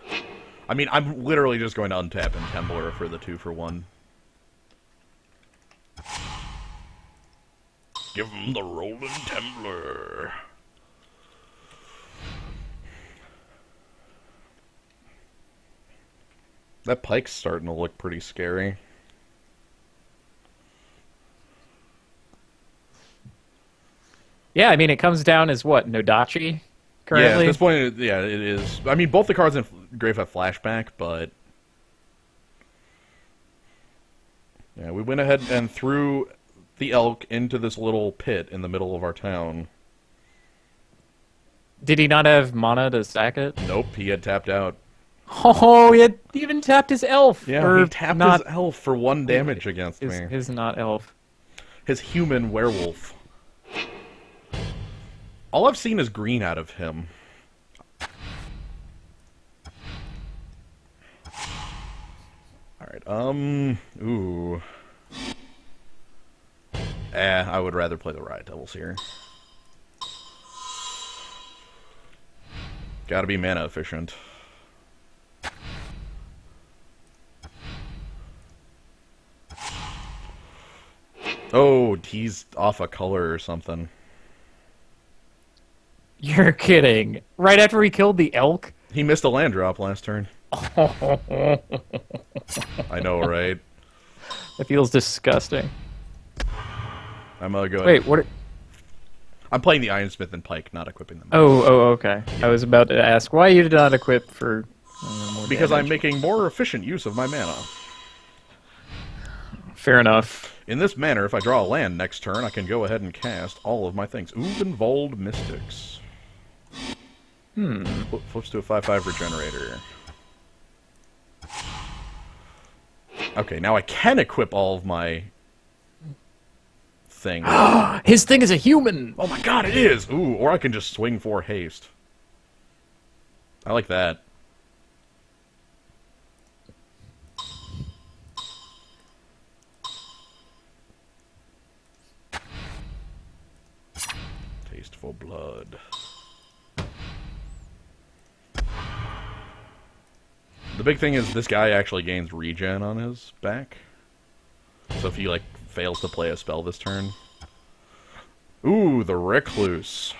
I mean, I'm literally just going to untap and Tembler for the 2-for-1. Give him the rolling Tembler. That pike's starting to look pretty scary. Yeah, I mean, it comes down as what, Nodachi Yeah, currently? at this point, yeah, it is. I mean, both the cards in Grave have flashback, but yeah, we went ahead and threw the elk into this little pit in the middle of our town. Did he not have mana to stack it? Nope, he had tapped out. Oh, he had even tapped his elf. Yeah, or he tapped not, his elf for 1 damage against me. his not elf. His human werewolf. All I've seen is green out of him. Alright, ooh. I would rather play the Riot Devils here. Gotta be mana efficient. Oh, he's off a color or something. You're kidding. Right after we killed the elk? He missed a land drop last turn. I know, right? That feels disgusting. I'm gonna go. Wait, what? I'm playing the Ironsmith and Pike, not equipping them. Oh, okay. I was about to ask why you did not equip for more Because I'm damage. making more efficient use of my mana. Fair enough. In this manner, if I draw a land next turn, I can go ahead and cast all of my things. Uvenvold Mystics. Flips to a 5/5 regenerator. Okay, now I can equip all of my things. His thing is a human! Oh my god, it is! Ooh, or I can just swing for haste. I like that. Tasteful blood. The big thing is this guy actually gains regen on his back. So if he, like, fails to play a spell this turn. Ooh, the Recluse.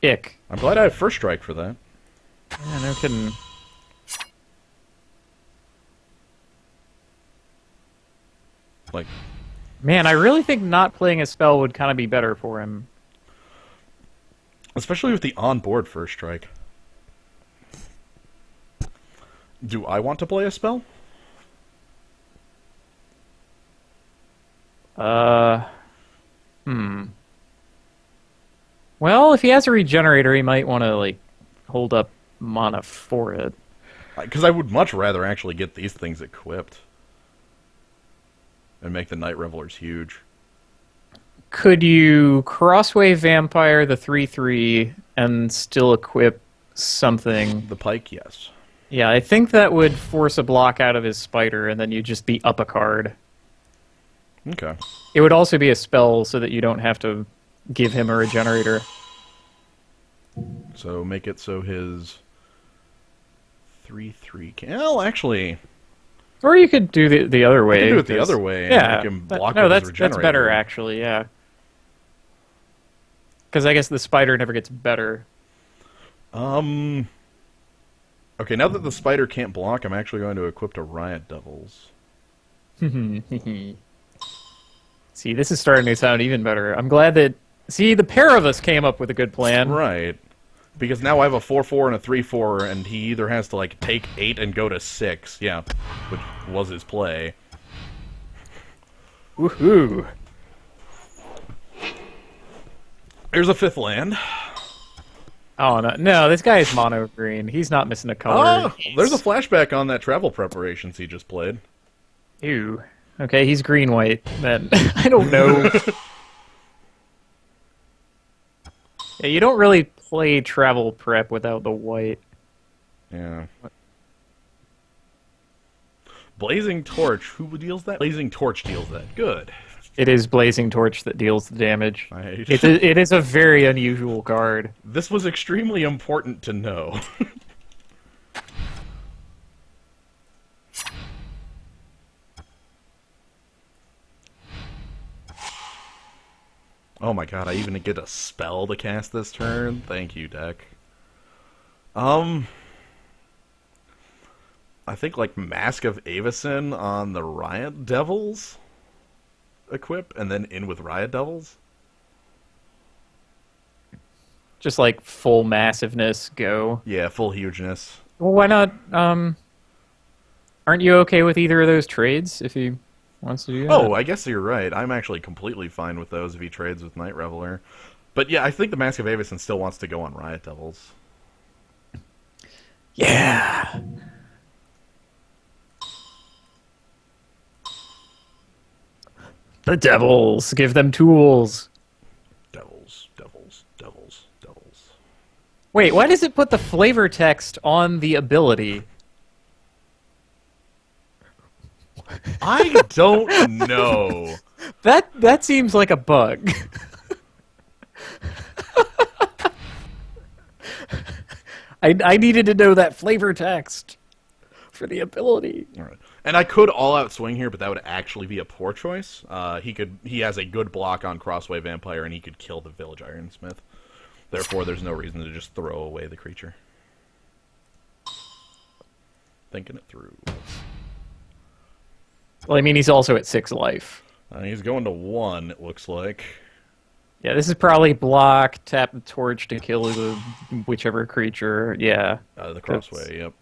Ick. I'm glad I have first strike for that. Yeah, no kidding. Like, Man, I really think not playing a spell would kind of be better for him. especially with the on-board first strike. Do I want to play a spell? Well, if he has a regenerator, he might want to, like, hold up mana for it. Because I would much rather actually get these things equipped. And make the Night Revelers huge. Could you Crosswave Vampire the 3/3 and still equip something? The Pike, yes. Yeah, I think that would force a block out of his spider, and then you'd just be up a card. Okay. It would also be a spell so that you don't have to give him a regenerator. So make it so his 3/3 can... Well, actually... Or you could do the other way. I can do it the 'cause- other way and Yeah. make him block no, with his that's regenerator. better, actually, yeah. Because I guess the spider never gets better. Okay, now that the spider can't block, I'm actually going to equip to Riot Devils. See, this is starting to sound even better. I'm glad that... See, the pair of us came up with a good plan. Right. Because now I have a 4/4 and a 3/4, and he either has to, like, take 8 and go to 6. Yeah, which was his play. Woohoo! There's a 5th land. Oh, no, this guy is mono green. He's not missing a color. Oh, there's a flashback on that travel preparations he just played. Ew. Okay, he's green-white, then. I don't know. Yeah, you don't really play travel prep without the white. Yeah. Blazing Torch. Who deals that? Blazing Torch deals that. Good. It is Blazing Torch that deals the damage. I... It is a very unusual card. This was extremely important to know. Oh my god, I even get a spell to cast this turn? Thank you, deck. I think like Mask of Avacyn on the Riot Devils equip, and then in with Riot Devils? Just like full massiveness, go. Yeah, full hugeness. Well, why not? Aren't you okay with either of those trades if he wants to do that? Oh, I guess you're right. I'm actually completely fine with those if he trades with Night Reveler. But yeah, I think the Mask of Avacyn still wants to go on Riot Devils. Yeah. The devils. Give them tools. Devils, devils, devils, devils. Wait, why does it put the flavor text on the ability? I don't know. That seems like a bug. I needed to know that flavor text for the ability. All right. And I could all-out swing here, but that would actually be a poor choice. He has a good block on Crossway Vampire, and he could kill the Village Ironsmith. Therefore, there's no reason to just throw away the creature. Thinking it through. Well, I mean, he's also at 6 life. He's going to 1, it looks like. Yeah, this is probably block, tap the torch to kill the whichever creature. Yeah. The Crossway, yep.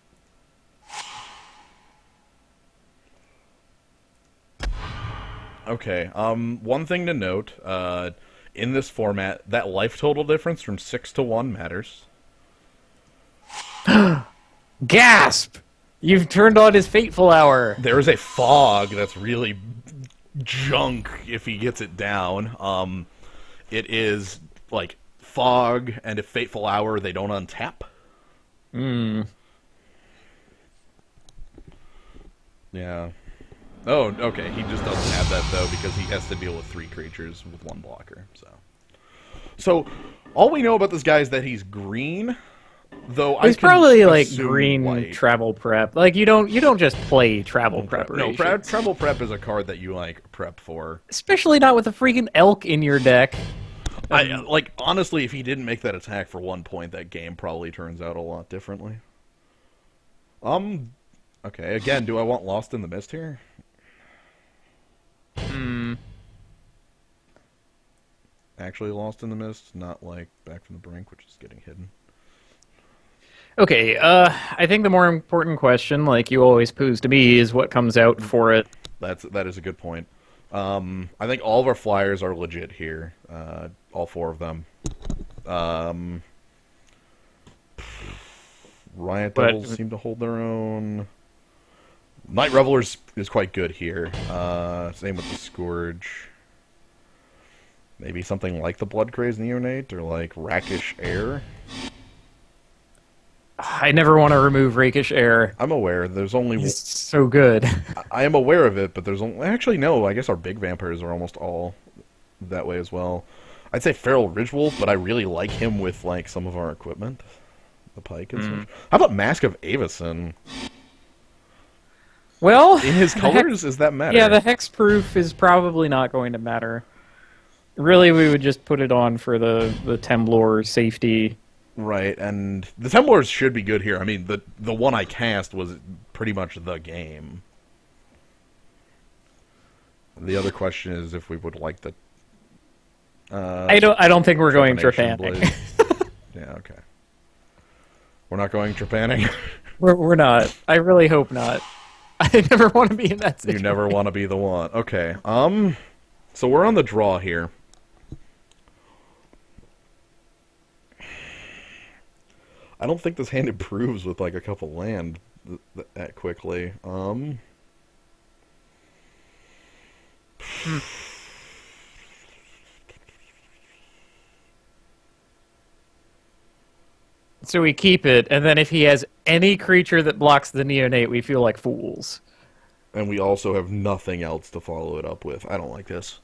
Okay, one thing to note, in this format, that life total difference from 6 to 1 matters. Gasp! You've turned on his fateful hour. There is a fog that's really junk if he gets it down. It is, like, fog, and if fateful hour, they don't untap. Yeah. Oh, okay, he just doesn't have that, though, because he has to deal with 3 creatures with 1 blocker, So, all we know about this guy is that he's green, though he's I can probably like assume green white. travel prep. Like you don't just play travel preparation. No, travel prep is a card that you, like, prep for. Especially not with a freaking elk in your deck. Like, honestly, if he didn't make that attack for 1 point, that game probably turns out a lot differently. Okay, again, do I want Lost in the Mist here? Actually Lost in the Mist, not like Back from the Brink, which is getting hidden. Okay, I think the more important question, like you always pose to me, is what comes out for it. That is a good point. I think all of our flyers are legit here. All 4 of them. Riot Devils seem to hold their own. Night Revelers is quite good here. Same with the Scourge. Maybe something like the Blood Crazed Neonate or like Rakish Air. I never want to remove Rakish Air. I'm aware. There's only... He's so good. I am aware of it, but there's only... Actually, no. I guess our big vampires are almost all that way as well. I'd say Feral Ridgewolf, but I really like him with like some of our equipment. The Pike and such. How about Mask of Avacyn? Well... In his colors, does that matter? Yeah, the hexproof is probably not going to matter. Really, we would just put it on for the Temblor safety. Right, and the Temblors should be good here. I mean, the one I cast was pretty much the game. The other question is if we would like the... I don't think we're going Trepanning. Yeah, okay. We're not going Trepanning? We're not. I really hope not. I never want to be in that situation. You never want to be the one. Okay, so we're on the draw here. I don't think this hand improves with like a couple land that quickly. So we keep it, and then if he has any creature that blocks the neonate, we feel like fools. And we also have nothing else to follow it up with. I don't like this.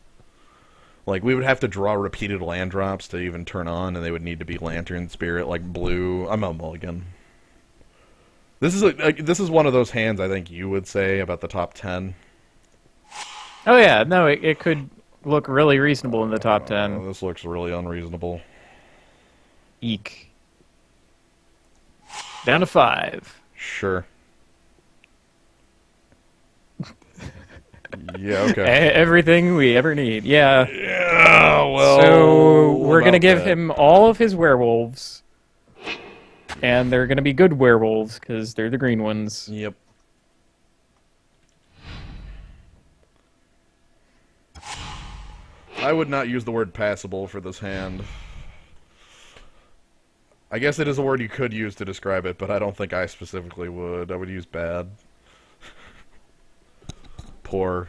Like, we would have to draw repeated land drops to even turn on, and they would need to be Lantern Spirit, like blue. I'm a mulligan. This is this is one of those hands I think you would say about the top 10. Oh yeah, no, it could look really reasonable in the top 10. This looks really unreasonable. Eek. Down to 5. Sure. Yeah, okay. Everything we ever need. Yeah. Yeah, well. So we're going to give that? him all of his werewolves. And they're going to be good werewolves because they're the green ones. Yep. I would not use the word passable for this hand. I guess it is a word you could use to describe it, but I don't think I specifically would. I would use bad. Poor.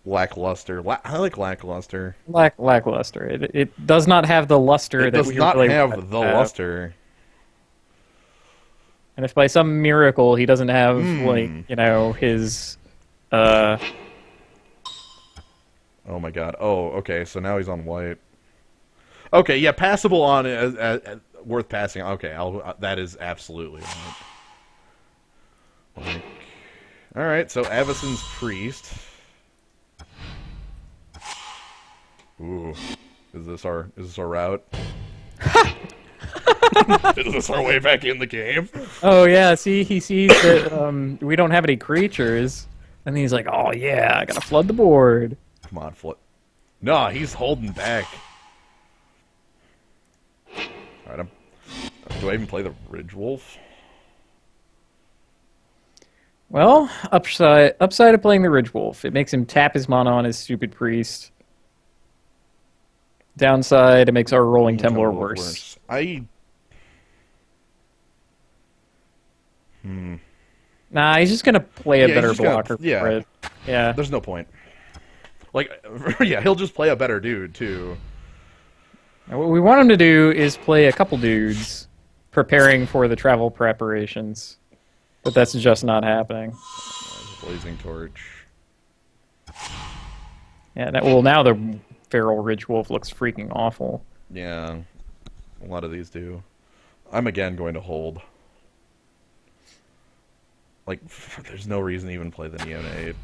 Lackluster. I like lackluster. Lackluster. It does not have the luster It that does we not really have want the it to have. luster. And if by some miracle he doesn't have, like, you know, his, Oh my god. Oh, okay, so now he's on white. Okay, yeah, passable on worth passing. Okay, that is absolutely right. Like, all right, so Avacyn's Priest. Ooh, is this our route? Is this our way back in the game? oh yeah, see, he sees that we don't have any creatures, and he's like, oh yeah, I gotta flood the board. Come on, flip. No, he's holding back. All right, do I even play the Ridge Wolf? Well, upside of playing the Ridge Wolf, it makes him tap his mana on his stupid priest. Downside, it makes our Rolling Temblor worse. Nah, he's just gonna play a better blocker for it. Yeah. There's no point. Like, yeah, he'll just play a better dude, too. Now, what we want him to do is play a couple dudes preparing for the travel preparations. But that's just not happening. Blazing Torch. Yeah, well, now the Feral Ridge Wolf looks freaking awful. Yeah, a lot of these do. I'm again going to hold. Like, there's no reason to even play the Neonate.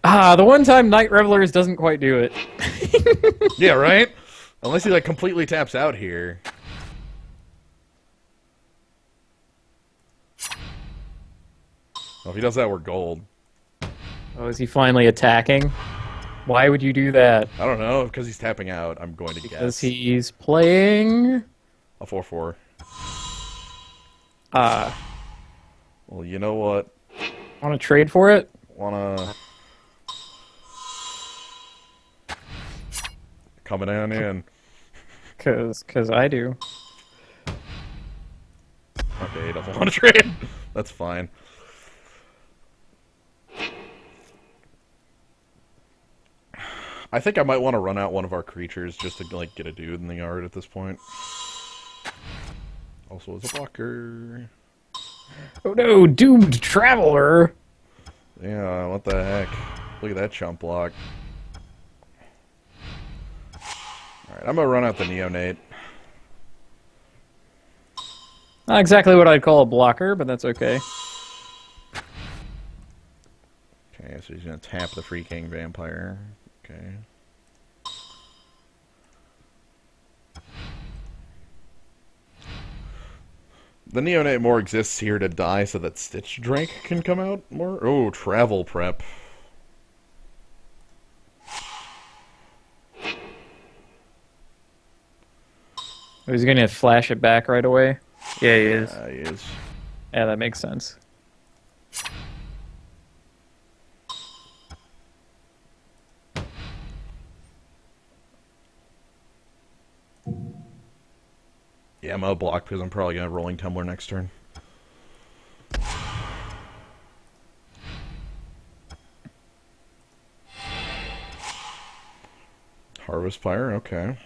The one time Night Revelers doesn't quite do it. Yeah, right? Unless he, like, completely taps out here. Well, if he does that, we're gold. Oh, is he finally attacking? Why would you do that? I don't know, because he's tapping out, I'm going to guess. Because he's playing... A 4-4. Well, you know what? want to trade for it? Wanna... Coming down in. Cause I do. Okay, he doesn't want to trade. That's fine. I think I might want to run out one of our creatures just to, like, get a dude in the yard at this point. Also as a blocker. Oh no, Doomed Traveler! Yeah, what the heck. Look at that chump block. Alright, I'm gonna run out the Neonate. Not exactly what I'd call a blocker, but that's okay. Okay, so he's gonna tap the Free King Vampire. Okay. The Neonate more exists here to die so that Stitch Drake can come out more. Oh, travel prep. Oh, he's gonna flash it back right away? Yeah, he is. He is. Yeah, that makes sense. Yeah, I'm gonna block because I'm probably gonna Rolling Tumbler next turn. Harvest Fire, okay.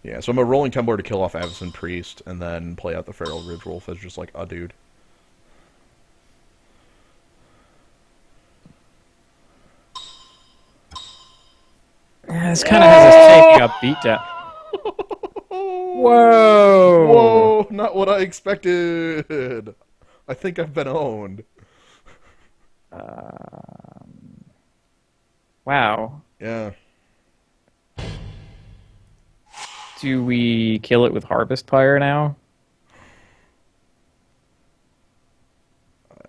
Yeah, so I'm a rolling Temblor to kill off Avacyn Priest, and then play out the Feral Ridgewolf as just like a dude. Yeah, this kind of has us taking a beatdown. Whoa! Whoa! Not what I expected. I think I've been owned. Wow. Yeah. Do we kill it with Harvest Pyre now?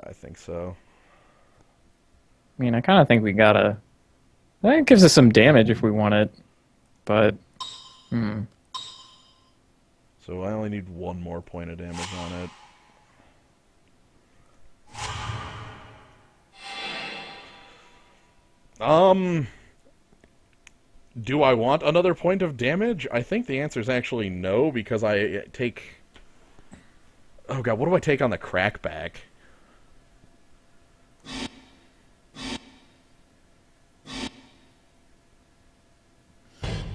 I think so. I mean, I kind of think we gotta... That gives us some damage if we want it, but... So I only need one more point of damage on it. Do I want another point of damage? I think the answer is actually no, because I take... Oh god, what do I take on the crackback?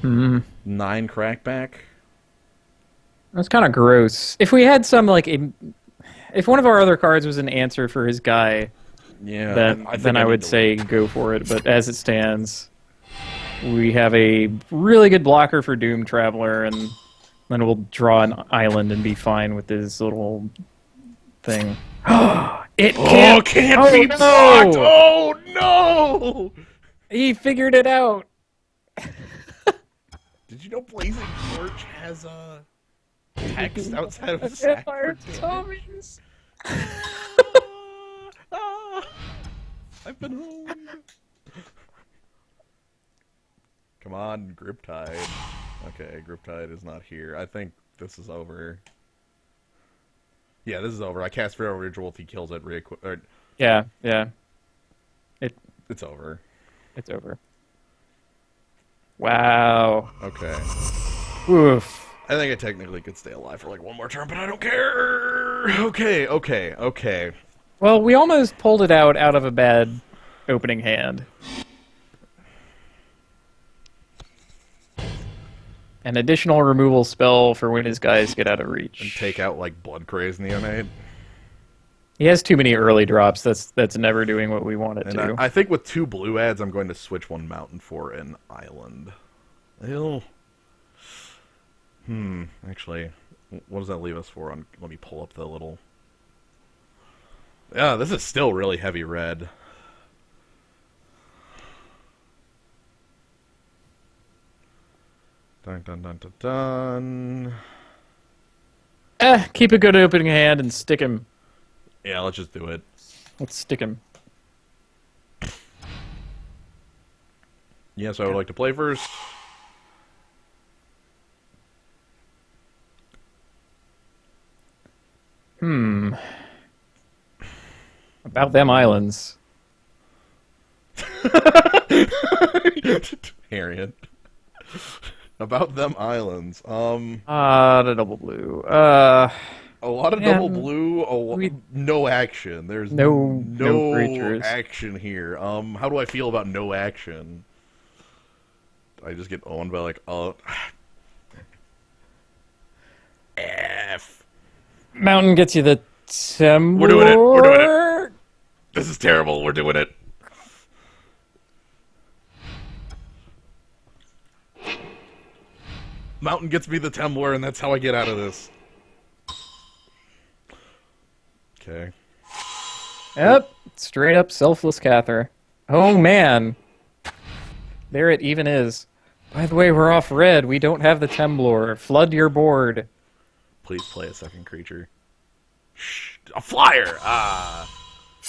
Hmm. 9 crackback? That's kind of gross. If we had some, like, if one of our other cards was an answer for his guy, Yeah, then I would say go for it. But as it stands, we have a really good blocker for Doom Traveler, and then we'll draw an island and be fine with this little thing. It can't be no! blocked! Oh no! He figured it out. Did you know Blazing Torch has a text outside of sack for damage? I've been home. Come on, Griptide. Okay, Griptide is not here. I think this is over. Yeah, this is over. I cast Feral Ritual if he kills it. Yeah. It's over. It's over. Wow. Okay. Oof. I think I technically could stay alive for like one more turn, but I don't care. Okay. Well, we almost pulled it out of a bad opening hand. An additional removal spell for when his guys get out of reach. And take out like Blood Crazed Neonate. He has too many early drops. That's never doing what we want it And to. I think with 2 blue ads, I'm going to switch 1 mountain for an island. Ew. Actually, what does that leave us for? Let me pull up the little... Yeah, this is still really heavy red. Dun. Keep a good opening hand and stick him. Yeah, let's just do it. Let's stick him. Yes, I would like to play first. About them islands. Harriet. About them islands. The double blue. A lot of double Man, blue. No action. There's no creatures. action here. How do I feel about no action? I just get owned by like F. Mountain gets you the Temblor. We're doing it. This is terrible. We're doing it. Mountain gets me the Temblor, and that's how I get out of this. Okay. Yep, straight up selfless Cather. Oh man, there it even is. By the way, we're off red. We don't have the Temblor. Flood your board. Please play a second creature. Shh, a flyer. Ah.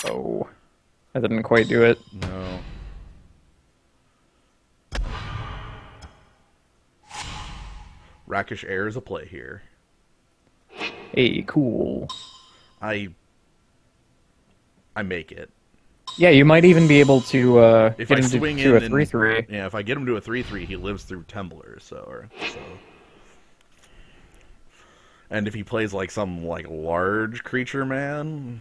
Oh, I didn't quite do it. No. Rakish Air is a play here. Hey, cool. I make it. Yeah, you might even be able to If get I him swing to in a 3/3. Yeah, if I get him to a 3/3, he lives through Temblor, so. And if he plays like some like large creature man,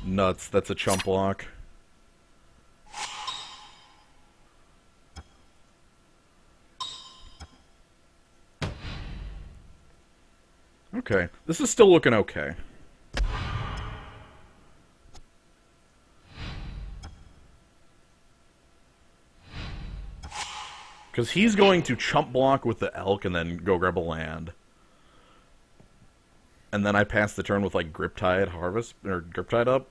nuts. That's a chump block. Okay. This is still looking okay. Because he's going to chump block with the elk and then go grab a land. And then I pass the turn with, like, Griptide Harvest, or Griptide up.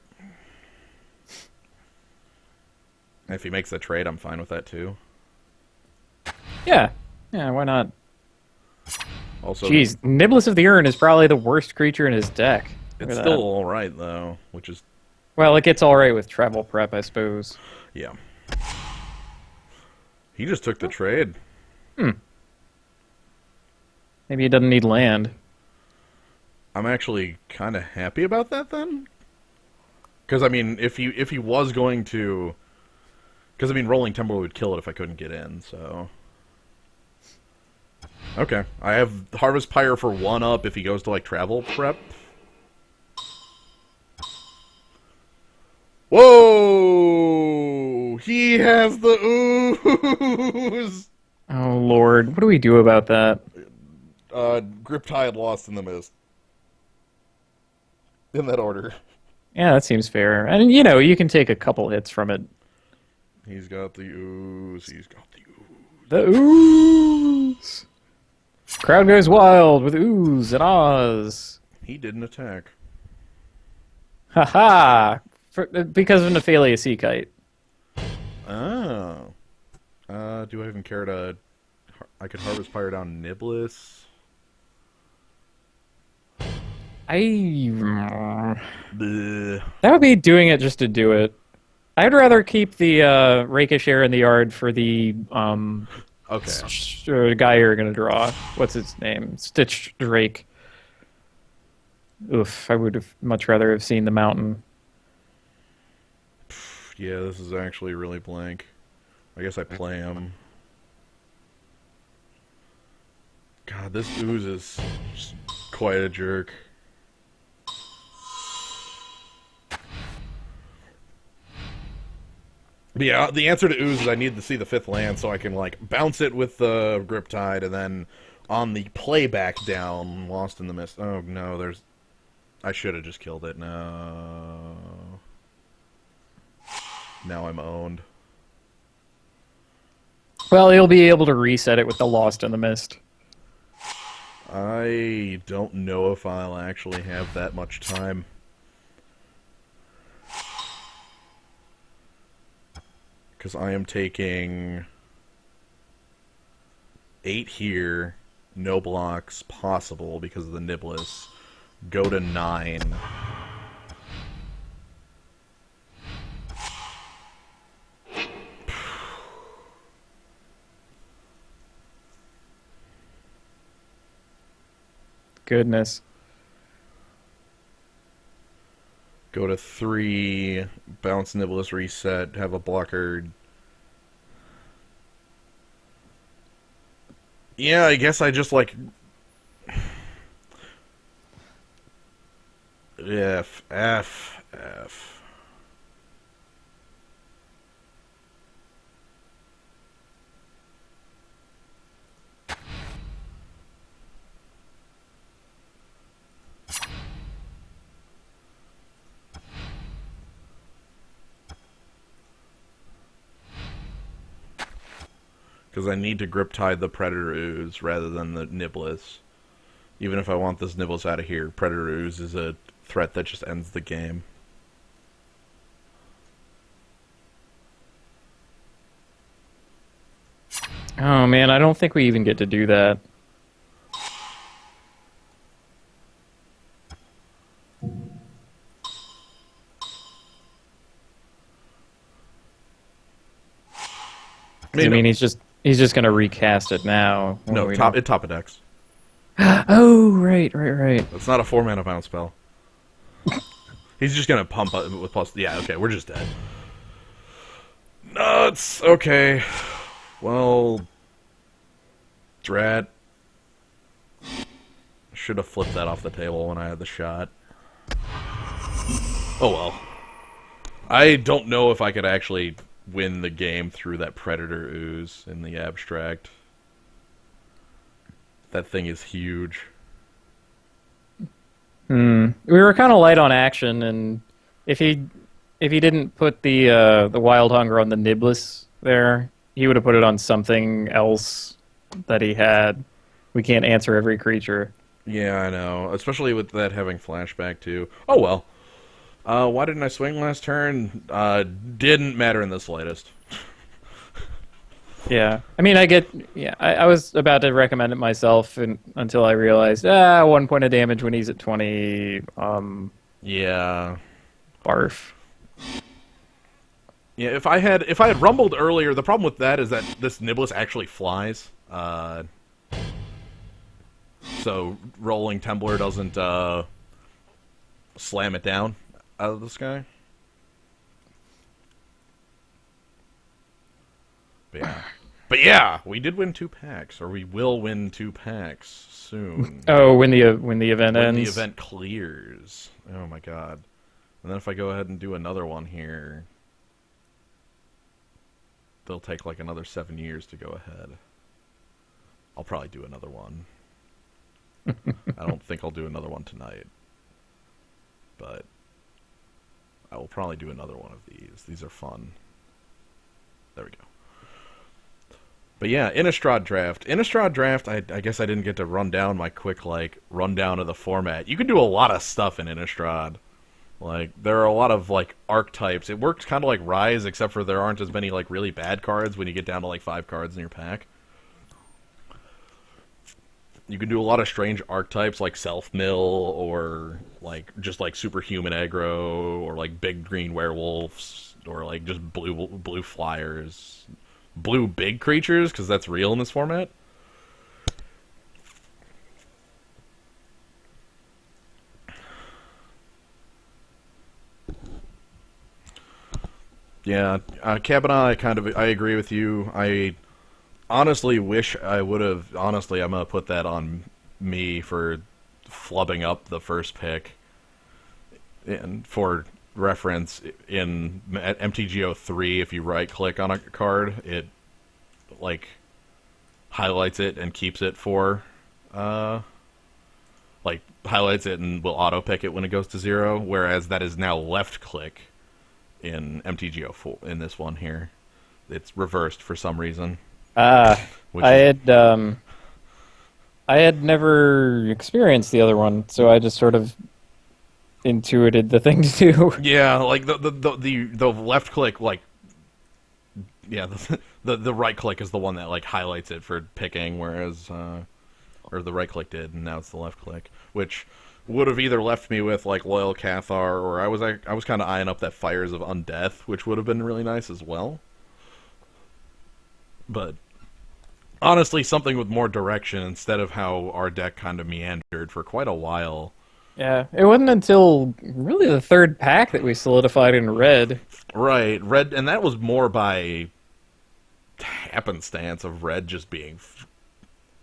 And if he makes the trade, I'm fine with that, too. Yeah. Yeah, why not? Also, Jeez, Niblis of the Urn is probably the worst creature in his deck. Look it's at still that. alright, though, which is... Well, it gets alright with travel prep, I suppose. Yeah. He just took the trade. Maybe he doesn't need land. I'm actually kind of happy about that, then. Because, I mean, if he was going to... Because, I mean, Rolling Timber would kill it if I couldn't get in, so... Okay. I have Harvest Pyre for 1 up if he goes to, like, travel prep. Whoa! He has the ooze! Oh, Lord. What do we do about that? Griptide Lost in the Mist. In that order. Yeah, that seems fair. And, you know, you can take a couple hits from it. He's got the ooze. He's got the ooze. The ooze! Crowd goes wild with ooze and ahs. He didn't attack. Haha! Because of Nephalia Sea Kite. Oh. Do I even care to... I could Harvest Pyre down Niblis. That Bleh. would be doing it just to do it. I'd rather keep the Rakish Air in the yard for the Okay. guy you're gonna draw. What's his name? Stitch Drake. Oof, I would have much rather have seen the mountain. Yeah, this is actually really blank. I guess I play him. God, this ooze is just quite a jerk. But yeah, the answer to ooze is I need to see the 5th land so I can, like, bounce it with the Griptide and then on the playback down, Lost in the Mist. Oh, no, there's... I should have just killed it. No. Now I'm owned. Well, you'll be able to reset it with the Lost in the Mist. I don't know if I'll actually have that much time. Because I am taking 8 here, no blocks possible because of the Niblis. Go to 9. Goodness. Go to 3, bounce Niblis, reset, have a blocker. Yeah, I guess I just, like... F. Because I need to Griptide the Predator Ooze rather than the Niblis. Even if I want this Niblis out of here, Predator Ooze is a threat that just ends the game. Oh man, I don't think we even get to do that. I mean, he's just gonna recast it now. No, We top don't- of decks. Oh, right. It's not a 4-mana bounce spell. He's just gonna pump it with plus... Yeah, okay, we're just dead. Nuts! Okay. Well... Drat. Should have flipped that off the table when I had the shot. Oh well. I don't know if I could actually win the game through that Predator Ooze in the abstract. That thing is huge. We were kind of light on action, and if he if he didn't put the Wild Hunger on the Nibless there, he would have put it on something else that he had. We can't answer every creature. Yeah, I know. Especially with that having flashback too. Oh well. Why didn't I swing last turn? Didn't matter in the slightest. Yeah, I mean, I get. Yeah, I was about to recommend it myself, until I realized, 1 point of damage when he's at 20. Yeah. Barf. Yeah, if I had rumbled earlier, the problem with that is that this Niblis actually flies. So rolling Temblor doesn't slam it down out of the sky. But yeah, we did win 2 packs, or we will win 2 packs soon. Oh, when the event When ends. the event clears. Oh my god. And then if I go ahead and do another one here, they'll take like another 7 years to go ahead. I'll probably do another one. I don't think I'll do another one tonight. But I will probably do another one of these. These are fun. There we go. But yeah, Innistrad draft. Innistrad draft, I guess I didn't get to run down my quick, like, rundown of the format. You can do a lot of stuff in Innistrad. Like, there are a lot of, like, archetypes. It works kind of like Rise, except for there aren't as many, like, really bad cards when you get down to, like, 5 cards in your pack. You can do a lot of strange archetypes, like Self-Mill, or, like, just, like, Superhuman Aggro, or, like, Big Green Werewolves, or, like, just blue flyers. Blue big creatures, because that's real in this format. Yeah, Cabana, I agree with you. I honestly wish I would have. Honestly, I'm gonna put that on me for flubbing up the first pick. And for reference, in MTGO3, if you right-click on a card, it like highlights it and keeps it for like highlights it and will auto-pick it when it goes to 0, whereas that is now left-click in MTGO4 in this one here. It's reversed for some reason. Which I had never experienced the other one, so I just sort of intuited the thing to do. Yeah, like the left click, like, yeah, the right click is the one that like highlights it for picking, whereas or the right click did, and now it's the left click, which would have either left me with like Loyal Cathar, or I was kind of eyeing up that Fires of Undeath, which would have been really nice as well. But honestly, something with more direction instead of how our deck kind of meandered for quite a while. Yeah, it wasn't until really the third pack that we solidified in red. Right, red, and that was more by happenstance of red just being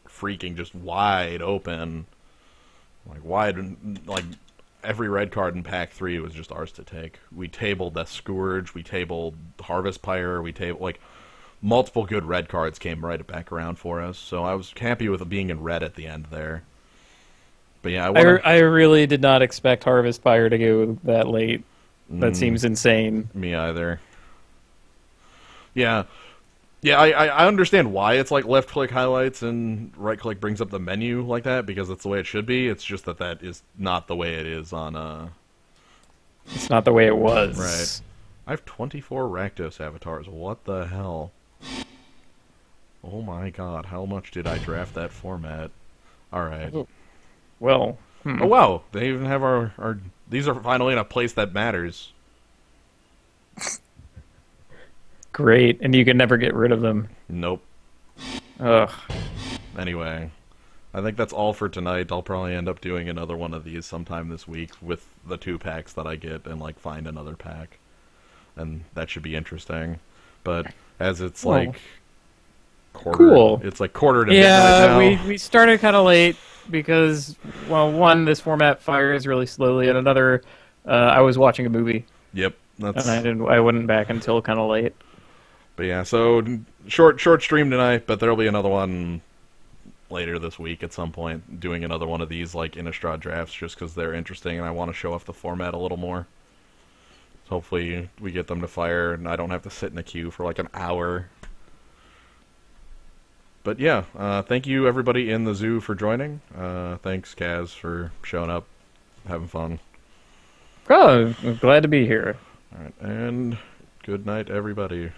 freaking just wide open, like every red card in pack 3 was just ours to take. We tabled Death Scourge, we tabled Harvest Pyre, we tabled like multiple good red cards came right back around for us. So I was happy with it being in red at the end there. But yeah, I really did not expect Harvest Pyre to go that late. That seems insane. Me either. Yeah. Yeah, I understand why it's like left-click highlights and right-click brings up the menu like that, because that's the way it should be. It's just that that is not the way it is on... It's not the way it was. Right. I have 24 Rakdos avatars. What the hell? Oh my god, how much did I draft that format? Alright. Well. Oh wow, they even have our... These are finally in a place that matters. Great, and you can never get rid of them. Nope. Ugh. Anyway, I think that's all for tonight. I'll probably end up doing another one of these sometime this week with the 2 packs that I get and, like, find another pack. And that should be interesting. But as it's, like, cool. It's, like, quarter to midnight now. we started kind of late because, well, one, this format fires really slowly, and another, I was watching a movie. Yep. That's... And I wasn't back until kind of late. But yeah, so short stream tonight, but there'll be another one later this week at some point, doing another one of these like Innistrad drafts, just because they're interesting and I want to show off the format a little more. So hopefully we get them to fire and I don't have to sit in a queue for like an hour. But yeah, thank you everybody in the zoo for joining. Thanks Kaz for showing up, having fun. Oh, I'm glad to be here. All right, and good night everybody.